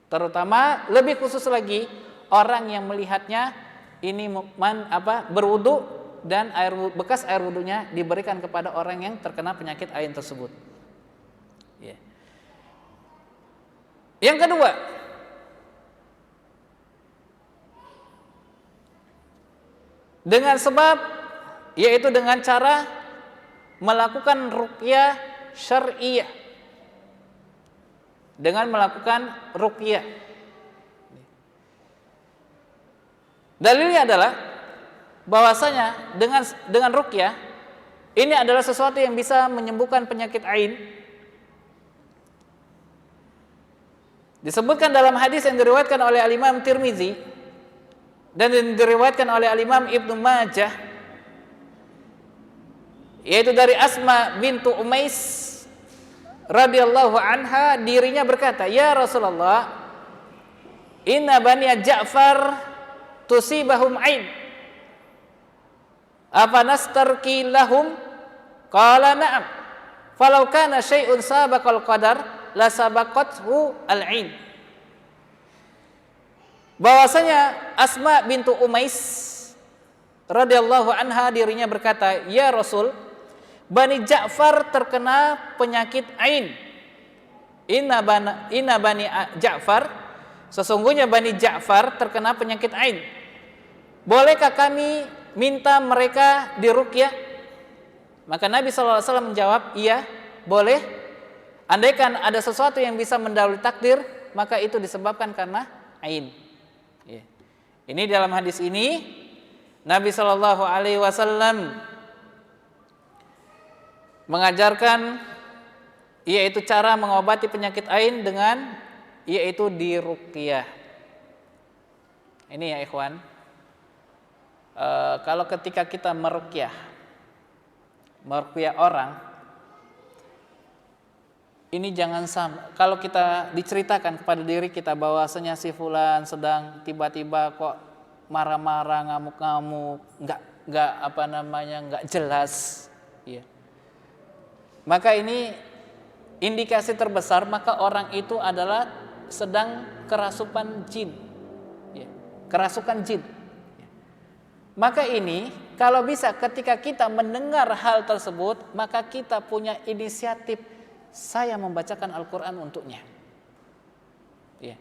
Terutama lebih khusus lagi orang yang melihatnya ini berwudhu dan bekas air wudhunya diberikan kepada orang yang terkena penyakit ain tersebut. Ya. Yang kedua, Dengan sebab, yaitu dengan cara melakukan ruqyah syar'iyah. Dengan melakukan ruqyah. Dalilnya adalah bahwasanya dengan ruqyah ini adalah sesuatu yang bisa menyembuhkan penyakit ain. Disebutkan dalam hadis yang diriwayatkan oleh Al-Imam Tirmizi dan diriwayatkan oleh Al-Imam Ibnu Majah, yaitu dari Asma bintu Umais radhiyallahu anha, dirinya berkata, "Ya Rasulullah, inna bani Ja'far tusibahum ain. Apa nastarki lahum?" Qala na'am. Falau kana syai'un sabaqal qadar la sabaqathu al-ain. Bahwasanya Asma bintu Umais radhiyallahu anha, dirinya berkata, "Ya Rasul, Bani Ja'far terkena penyakit ain. Inna bani Ja'far, sesungguhnya Bani Ja'far terkena penyakit ain. Bolehkah kami minta mereka diruqyah?" Maka Nabi SAW menjawab, "Iya, boleh. Andaikan ada sesuatu yang bisa mendahului takdir, maka itu disebabkan karena ain." Ini dalam hadis ini Nabi SAW mengajarkan yaitu cara mengobati penyakit ain dengan yaitu diruqyah. Ini ya ikhwan, kalau ketika kita meruqyah orang, ini jangan sampai kalau kita diceritakan kepada diri kita bahwasanya si fulan sedang tiba-tiba kok marah-marah, ngamuk-ngamuk, nggak jelas, ya. Maka ini indikasi terbesar, maka orang itu adalah sedang kerasukan jin, ya, kerasukan jin. Maka ini kalau bisa ketika kita mendengar hal tersebut, maka kita punya inisiatif, saya membacakan Al-Quran untuknya. Ya.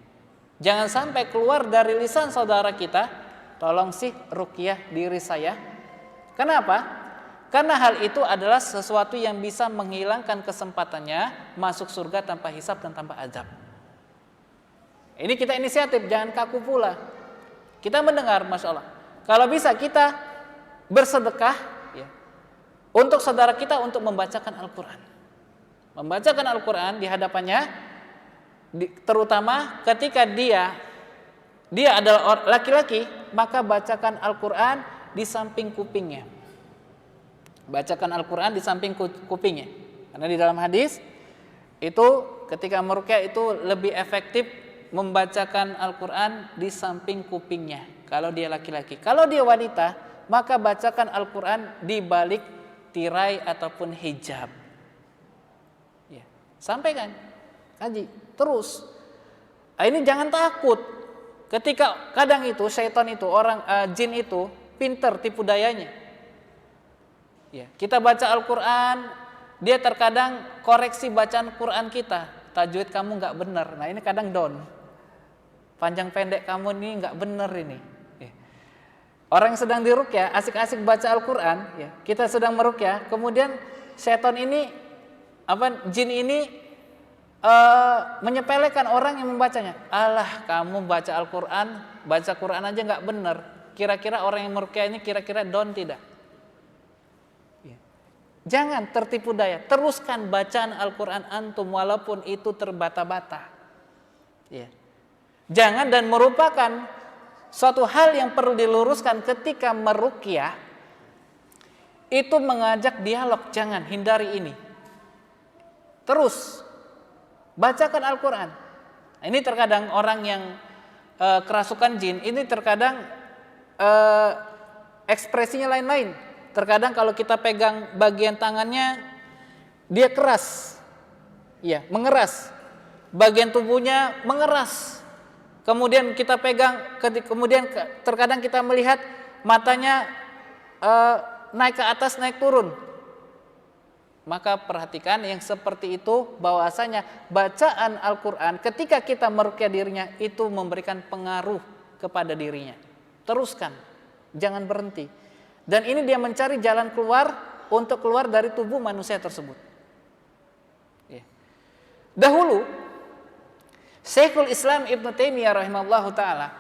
Jangan sampai keluar dari lisan saudara kita, tolong sih ruqyah diri saya. Kenapa? Karena hal itu adalah sesuatu yang bisa menghilangkan kesempatannya masuk surga tanpa hisab dan tanpa azab. Ini kita inisiatif, jangan kaku pula. Kita mendengar, Masya Allah. Kalau bisa kita bersedekah, ya, untuk saudara kita untuk membacakan Al-Quran. Membacakan Al-Quran di hadapannya, terutama ketika dia adalah laki-laki, maka bacakan Al-Quran di samping kupingnya. Bacakan Al-Quran di samping kupingnya. Karena di dalam hadis itu ketika meruqyah itu lebih efektif membacakan Al-Quran di samping kupingnya kalau dia laki-laki. Kalau dia wanita, maka bacakan Al-Quran di balik tirai ataupun hijab. Ya, sampaikan, kaji terus. Ini jangan takut. Ketika kadang itu syaitan itu, jin itu pinter tipu dayanya. Ya, kita baca Al-Quran, dia terkadang koreksi bacaan Quran kita. Tajwid kamu nggak benar. Nah ini kadang down. Panjang pendek kamu ini nggak benar ini. Ya. Orang yang sedang diruqyah, asik-asik baca Al-Quran, ya, kita sedang meruqyah, kemudian setan ini, jin ini menyepelekan orang yang membacanya. Alah, kamu baca Al-Quran, baca Quran aja nggak benar. Kira-kira orang yang meruqyah ini kira-kira down tidak? Jangan tertipu daya, teruskan bacaan Al-Quran antum walaupun itu terbata-bata. Ya. Jangan, dan merupakan suatu hal yang perlu diluruskan ketika meruqyah, itu mengajak dialog, jangan, hindari ini. Terus, bacakan Al-Quran. Ini terkadang orang yang kerasukan jin, ini terkadang ekspresinya lain-lain. Terkadang kalau kita pegang bagian tangannya, dia keras, ya, mengeras. Bagian tubuhnya mengeras. Kemudian kita pegang, kemudian terkadang kita melihat matanya naik ke atas, naik turun. Maka perhatikan yang seperti itu, bahwasanya bacaan Al-Quran ketika kita meruqyah dirinya itu memberikan pengaruh kepada dirinya. Teruskan, jangan berhenti. Dan ini dia mencari jalan keluar untuk keluar dari tubuh manusia tersebut. Ya. Dahulu Syekhul Islam Ibnu Taimiyah rahimahullahu taala,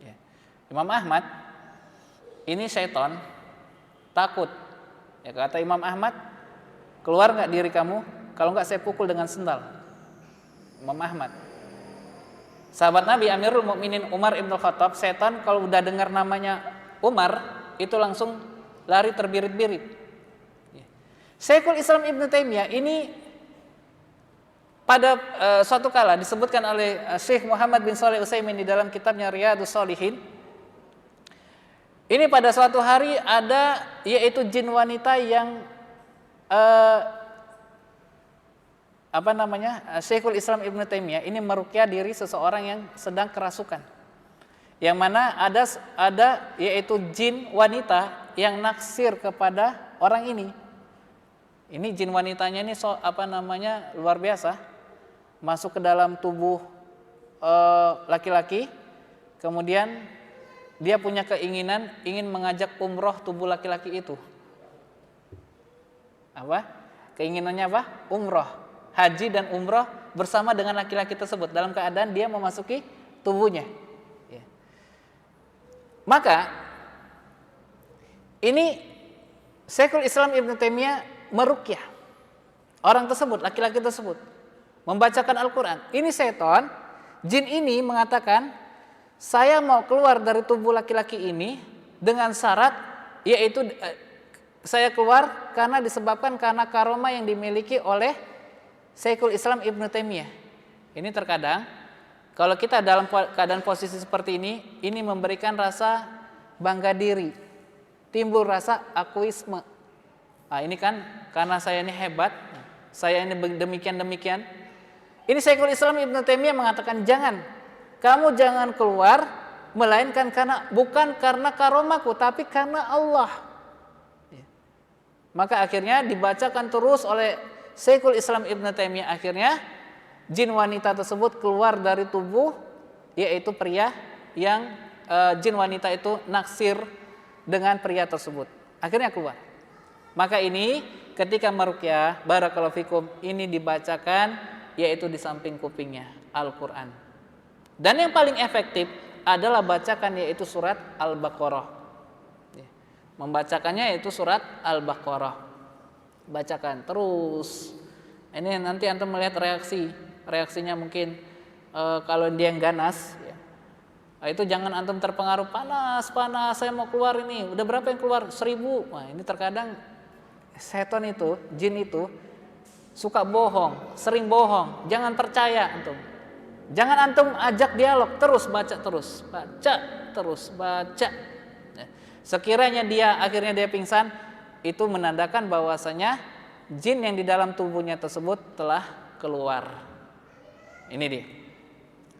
ya, Imam Ahmad, ini syaitan takut. Ya, kata Imam Ahmad, keluar nggak diri kamu? Kalau nggak saya pukul dengan sendal. Imam Ahmad. Sahabat Nabi Amirul Mukminin Umar Ibn Khattab, setan kalau udah dengar namanya Umar itu langsung lari terbirit-birit. Syekhul Islam Ibn Taimiyah ini pada suatu kala disebutkan oleh Syekh Muhammad bin Shalih Utsaimin di dalam kitabnya Riyadhus Shalihin. Ini pada suatu hari ada yaitu jin wanita yang Syekhul Islam Ibnu Taimiyah ini meruqyah diri seseorang yang sedang kerasukan. Yang mana ada yaitu jin wanita yang naksir kepada orang ini. Ini jin wanitanya ini luar biasa. Masuk ke dalam tubuh laki-laki, kemudian dia punya keinginan ingin mengajak umroh tubuh laki-laki itu. Keinginannya apa? Umroh, haji dan umroh bersama dengan laki-laki tersebut dalam keadaan dia memasuki tubuhnya. Ya. Maka ini Syekhul Islam Ibnu Taimiyah meruqyah orang tersebut, laki-laki tersebut, membacakan Al-Quran. Ini setan, jin ini mengatakan, saya mau keluar dari tubuh laki-laki ini dengan syarat yaitu saya keluar disebabkan karena karomah yang dimiliki oleh Syekhul Islam Ibnu Taimiyah. Ini terkadang kalau kita dalam keadaan posisi seperti ini memberikan rasa bangga diri, timbul rasa akuisme. Nah, ini kan karena saya ini hebat, saya ini demikian. Ini Syekhul Islam Ibnu Taimiyah mengatakan kamu jangan keluar melainkan bukan karena karomahku tapi karena Allah. Maka akhirnya dibacakan terus oleh Syekhul Islam Ibnu Taimiyah, akhirnya jin wanita tersebut keluar dari tubuh yaitu pria yang jin wanita itu naksir dengan pria tersebut. Akhirnya keluar. Maka ini ketika meruqyah, barakallahu fikum, ini dibacakan yaitu di samping kupingnya Al-Qur'an. Dan yang paling efektif adalah bacakan yaitu surat Al-Baqarah. Membacakannya yaitu surat Al-Baqarah. Bacakan terus. Ini nanti antum melihat reaksinya mungkin kalau dia yang ganas ya. Itu jangan antum terpengaruh panas, saya mau keluar ini. Udah berapa yang keluar? 1000. Wah, ini terkadang setan itu, jin itu suka bohong, sering bohong. Jangan percaya antum. Jangan antum ajak dialog, terus baca terus. Sekiranya akhirnya dia pingsan, itu menandakan bahwasanya jin yang di dalam tubuhnya tersebut telah keluar. Ini dia.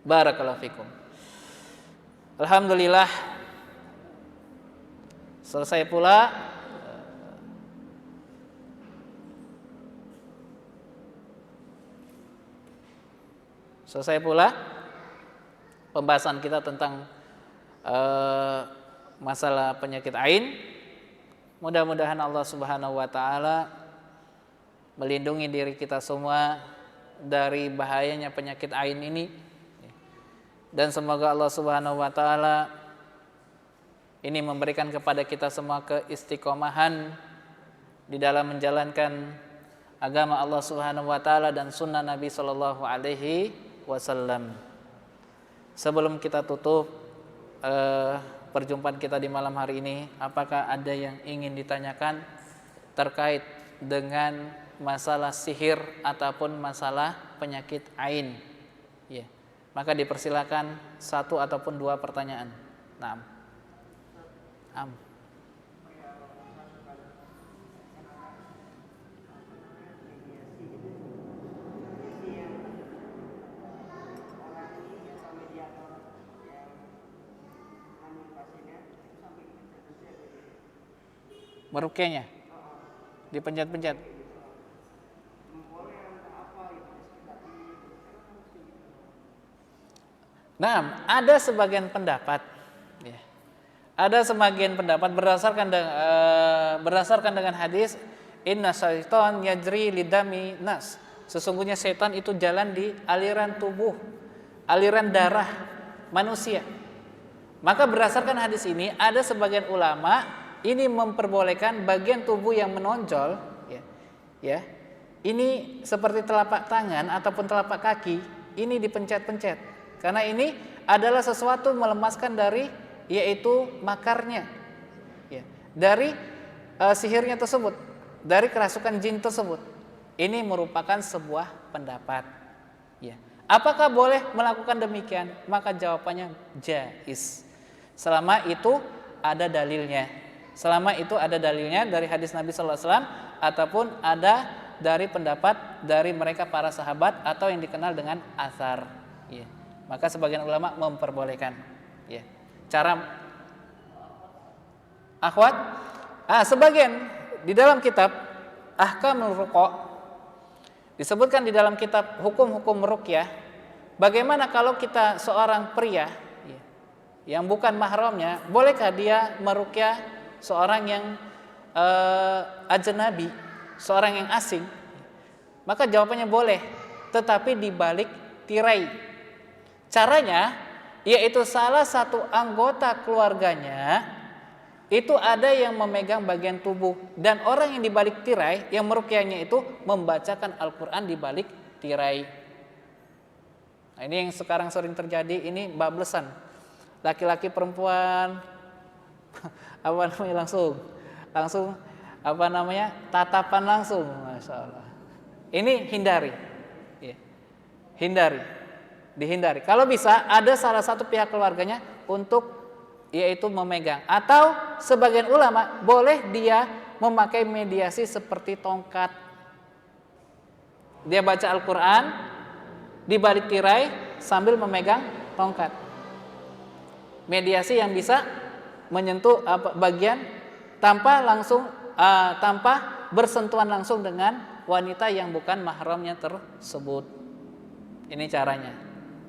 Barakallahu fikum. Alhamdulillah. Selesai pula pembahasan kita tentang masalah penyakit ain. Mudah-mudahan Allah Subhanahu wa taala melindungi diri kita semua dari bahayanya penyakit ain ini. Dan semoga Allah Subhanahu wa taala ini memberikan kepada kita semua keistiqomahan di dalam menjalankan agama Allah Subhanahu wa taala dan sunnah Nabi sallallahu alaihi wasallam. Sebelum kita tutup perjumpaan kita di malam hari ini, apakah ada yang ingin ditanyakan terkait dengan masalah sihir ataupun masalah penyakit ain? Ya. Maka dipersilakan 1 ataupun 2 pertanyaan. Naam. Meruqyahnya dipencet-pencet. Nah, ada sebagian pendapat ya. Ada sebagian pendapat berdasarkan dengan hadis inna syaitan yajri lidami nas. Sesungguhnya setan itu jalan di aliran tubuh, aliran darah manusia. Maka berdasarkan hadis ini ada sebagian ulama ini memperbolehkan bagian tubuh yang menonjol, ya, ini seperti telapak tangan ataupun telapak kaki ini dipencet-pencet, karena ini adalah sesuatu melemaskan dari yaitu makarnya, ya, dari sihirnya tersebut, dari kerasukan jin tersebut. Ini merupakan sebuah pendapat, ya. Apakah boleh melakukan demikian? Maka jawabannya jaiz, selama itu ada dalilnya. Selama itu ada dalilnya dari hadis Nabi sallallahu alaihi wasallam ataupun ada dari pendapat dari mereka para sahabat atau yang dikenal dengan athar, ya. Maka sebagian ulama memperbolehkan, ya. Cara akhwat, sebagian di dalam kitab Ahkamul Ruqa disebutkan di dalam kitab hukum-hukum ruqyah, bagaimana kalau kita seorang pria, ya, yang bukan mahramnya, bolehkah dia meruqyah seorang yang ajnabi, seorang yang asing? Maka jawabannya boleh, tetapi di balik tirai. Caranya yaitu salah satu anggota keluarganya itu ada yang memegang bagian tubuh, dan orang yang di balik tirai yang meruqyahnya itu membacakan Al-Qur'an di balik tirai. Nah, ini yang sekarang sering terjadi, ini bablesan. Laki-laki perempuan langsung tatapan langsung, Masya Allah. Ini hindari, ya. Dihindari. Kalau bisa ada salah satu pihak keluarganya untuk yaitu memegang, atau sebagian ulama boleh dia memakai mediasi seperti tongkat. Dia baca Al-Qur'an di balik tirai sambil memegang tongkat. Mediasi yang bisa menyentuh bagian tanpa bersentuhan langsung dengan wanita yang bukan mahramnya tersebut. Ini caranya,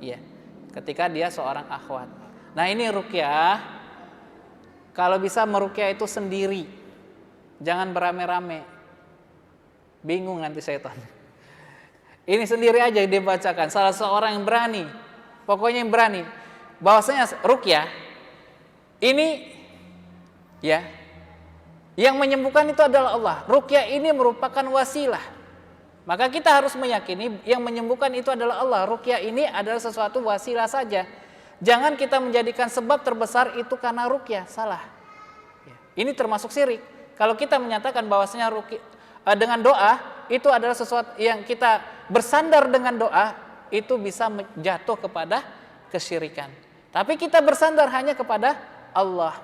iya. Ketika dia seorang akhwat. Nah, ini ruqyah, kalau bisa meruqyah itu sendiri, jangan berame-rame, bingung nanti setan. Ini sendiri aja dia bacakan, salah seorang yang berani, pokoknya yang berani, bahwasanya ruqyah ini, ya, yang menyembuhkan itu adalah Allah. Ruqyah ini merupakan wasilah, maka kita harus meyakini yang menyembuhkan itu adalah Allah. Ruqyah ini adalah sesuatu wasilah saja. Jangan kita menjadikan sebab terbesar itu karena ruqyah, salah. Ini termasuk syirik. Kalau kita menyatakan bahwasanya dengan doa itu adalah sesuatu yang kita bersandar dengan doa, itu bisa jatuh kepada kesyirikan. Tapi kita bersandar hanya kepada Allah,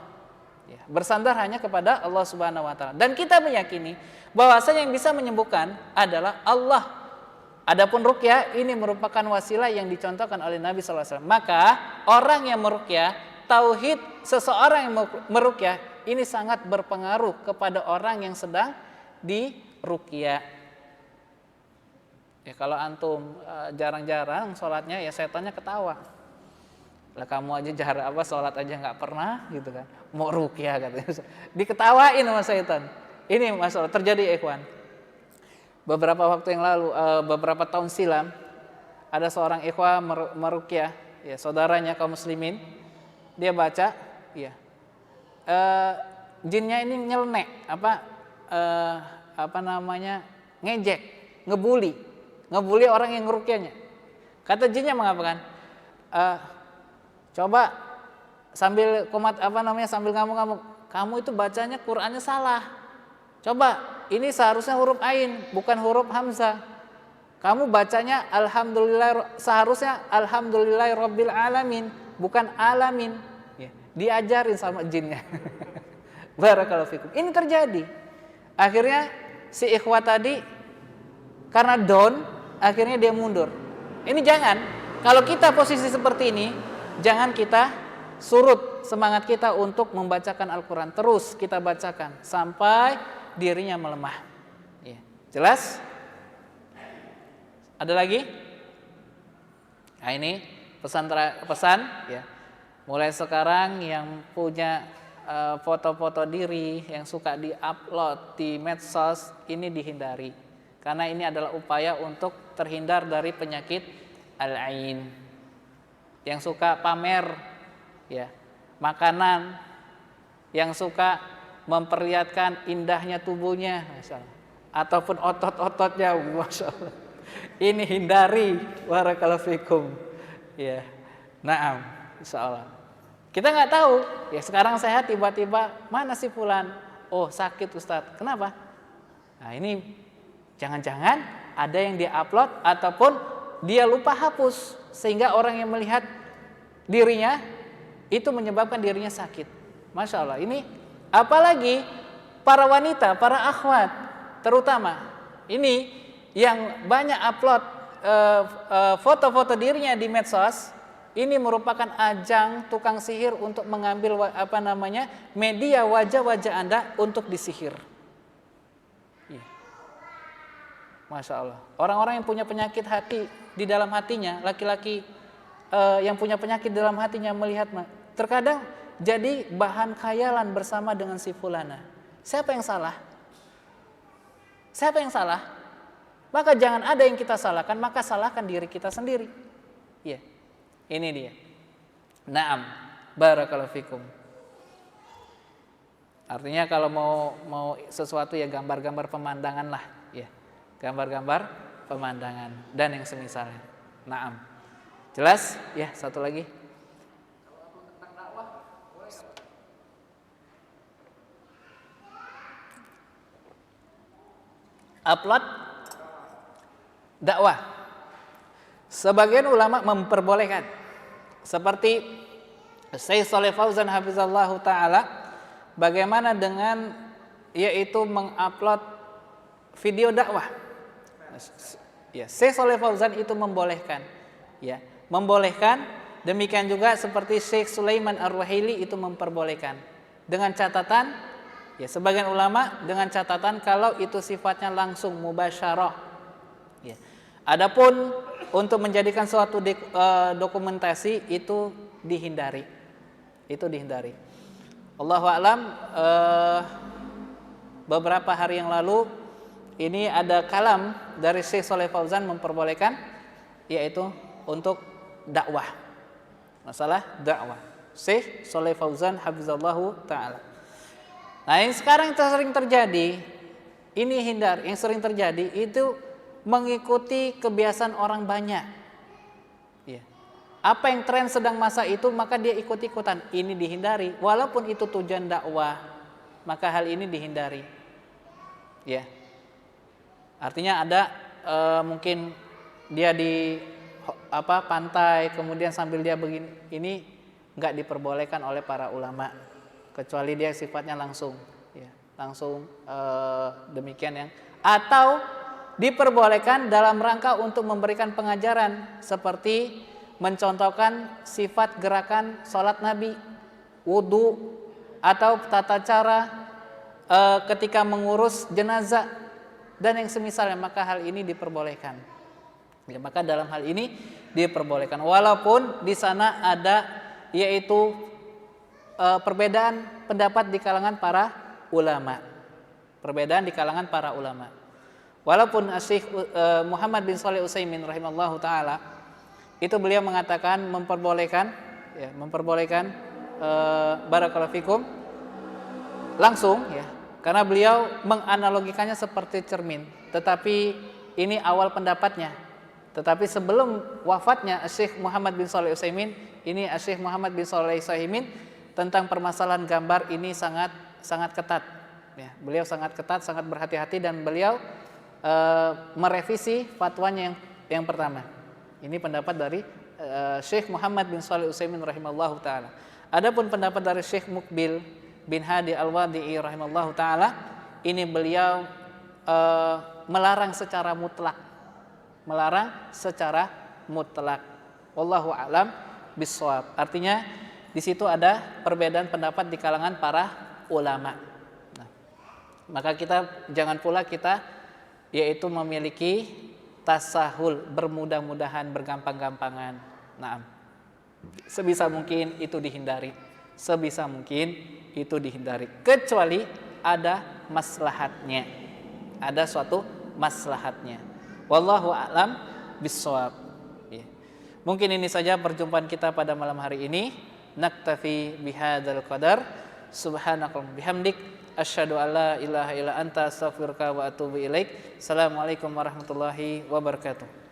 ya, bersandar hanya kepada Allah Subhanahu Wa Taala. Dan kita meyakini bahwasanya yang bisa menyembuhkan adalah Allah. Adapun ruqyah ini merupakan wasilah yang dicontohkan oleh Nabi sallallahu alaihi wasallam. Maka orang yang meruqyah, tauhid seseorang yang meruqyah ini sangat berpengaruh kepada orang yang sedang diruqyah. Ya, kalau antum jarang-jarang sholatnya, ya setannya ketawa. Lah kamu aja sholat aja nggak pernah gitu kan, mau ruqyah katanya. Diketawain sama setan. Ini masalah terjadi, ikhwan. Beberapa waktu yang lalu, beberapa tahun silam, ada seorang ikhwah meruqyah, ya, saudaranya kaum muslimin. Dia baca, ya, jinnya ini nyelenek, ngejek, ngebuli orang yang meruqyahnya. Kata jinnya mengatakan, coba sambil sambil ngamuk-ngamuk, kamu itu bacanya Qur'annya salah. Coba, ini seharusnya huruf ain, bukan huruf hamzah. Kamu bacanya seharusnya alhamdulillahirabbil alamin, bukan alamin. Ya, diajarin sama jinnya. Barakallahu fikum. Ini terjadi. Akhirnya si ikhwah tadi karena down, akhirnya dia mundur. Ini jangan. Kalau kita posisi seperti ini, jangan kita surut semangat kita untuk membacakan Al-Quran. Terus kita bacakan sampai dirinya melemah. Ya. Jelas? Ada lagi? Nah, ini pesan ya. Mulai sekarang yang punya foto-foto diri yang suka di-upload di medsos ini dihindari. Karena ini adalah upaya untuk terhindar dari penyakit al-ain. Yang suka pamer ya, makanan, yang suka memperlihatkan indahnya tubuhnya, masyaallah, ataupun otot-ototnya, masyaallah. Ini hindari, barakallahu fikum. Ya. Naam, insyaallah. Kita nggak tahu, ya sekarang sehat tiba-tiba mana si fulan? Oh sakit Ustadz, kenapa? Nah ini jangan-jangan ada yang dia upload ataupun dia lupa hapus sehingga orang yang melihat dirinya itu menyebabkan dirinya sakit. Masya Allah, ini apalagi para wanita, para akhwat terutama ini yang banyak upload foto-foto dirinya di medsos. Ini merupakan ajang tukang sihir untuk mengambil media wajah-wajah Anda untuk disihir. Ya. Masya Allah. Orang-orang yang punya penyakit hati di dalam hatinya, laki-laki yang punya penyakit dalam hatinya melihat, terkadang jadi bahan khayalan bersama dengan si fulana. Siapa yang salah? Siapa yang salah? Maka jangan ada yang kita salahkan, maka salahkan diri kita sendiri. Ya. Ini dia. Naam, barakallahu fikum. Artinya kalau mau sesuatu ya gambar-gambar pemandangan lah, ya. Gambar-gambar pemandangan dan yang semisalnya. Naam. Jelas? Ya, satu lagi. Upload dakwah. Sebagian ulama memperbolehkan, seperti Syekh Shalih Fauzan hafizallahu taala, bagaimana dengan yaitu mengupload video dakwah. Ya, Syekh Shalih Fauzan itu membolehkan, ya, membolehkan. Demikian juga seperti Syekh Sulaiman Ar-Ruhaili itu memperbolehkan. Dengan catatan, ya sebagian ulama dengan catatan kalau itu sifatnya langsung mubasyarah. Ya. Adapun untuk menjadikan suatu dokumentasi itu dihindari. Itu dihindari. Allahu a'lam, beberapa hari yang lalu ini ada kalam dari Syekh Shalih Fauzan memperbolehkan, yaitu untuk dakwah. Masalah dakwah. Syekh Shalih Fauzan hafizallahu taala. Nah, yang sekarang sering terjadi, ini hindar. Yang sering terjadi itu mengikuti kebiasaan orang banyak. Ya. Apa yang tren sedang masa itu maka dia ikut-ikutan. Ini dihindari. Walaupun itu tujuan dakwah, maka hal ini dihindari. Ya. Artinya ada mungkin dia di pantai, kemudian sambil dia begini, ini nggak diperbolehkan oleh para ulama, kecuali dia sifatnya langsung. Ya. Langsung demikian yang atau diperbolehkan dalam rangka untuk memberikan pengajaran seperti mencontohkan sifat gerakan sholat Nabi, wudu, atau tata cara ketika mengurus jenazah dan yang semisalnya, maka hal ini diperbolehkan. Ya, maka dalam hal ini diperbolehkan walaupun di sana ada yaitu perbedaan pendapat di kalangan para ulama. Perbedaan di kalangan para ulama. Walaupun Syekh Muhammad bin Shalih Utsaimin rahimallahu taala itu beliau mengatakan memperbolehkan barakallahu fikum langsung, ya, karena beliau menganalogikannya seperti cermin. Tetapi ini awal pendapatnya. Tetapi sebelum wafatnya Syekh Muhammad bin Shalih Utsaimin, ini Syekh Muhammad bin Shalih Utsaimin tentang permasalahan gambar ini sangat ketat. Ya, beliau sangat ketat, sangat berhati-hati dan beliau merevisi fatwanya yang pertama. Ini pendapat dari Syekh Muhammad bin Shalih Utsaimin rahimallahu taala. Adapun pendapat dari Syekh Muqbil bin Hadi Al-Wadi'i rahimallahu taala, ini beliau melarang secara mutlak. Melarang secara mutlak. Wallahu a'lam bishawab. Artinya di situ ada perbedaan pendapat di kalangan para ulama. Nah, maka kita jangan pula kita yaitu memiliki tasahul, bermudah-mudahan, bergampang-gampangan. Nah, sebisa mungkin itu dihindari. Sebisa mungkin itu dihindari, kecuali ada maslahatnya, ada suatu maslahatnya. Wallahu a'lam bissawab. Ya. Mungkin ini saja perjumpaan kita pada malam hari ini. Naktafi bihadzal qadar. Subhanakallahumma bihamdik asyhadu alla ilaha illa anta astaghfiruka wa atubu ilaik. Assalamualaikum warahmatullahi wabarakatuh.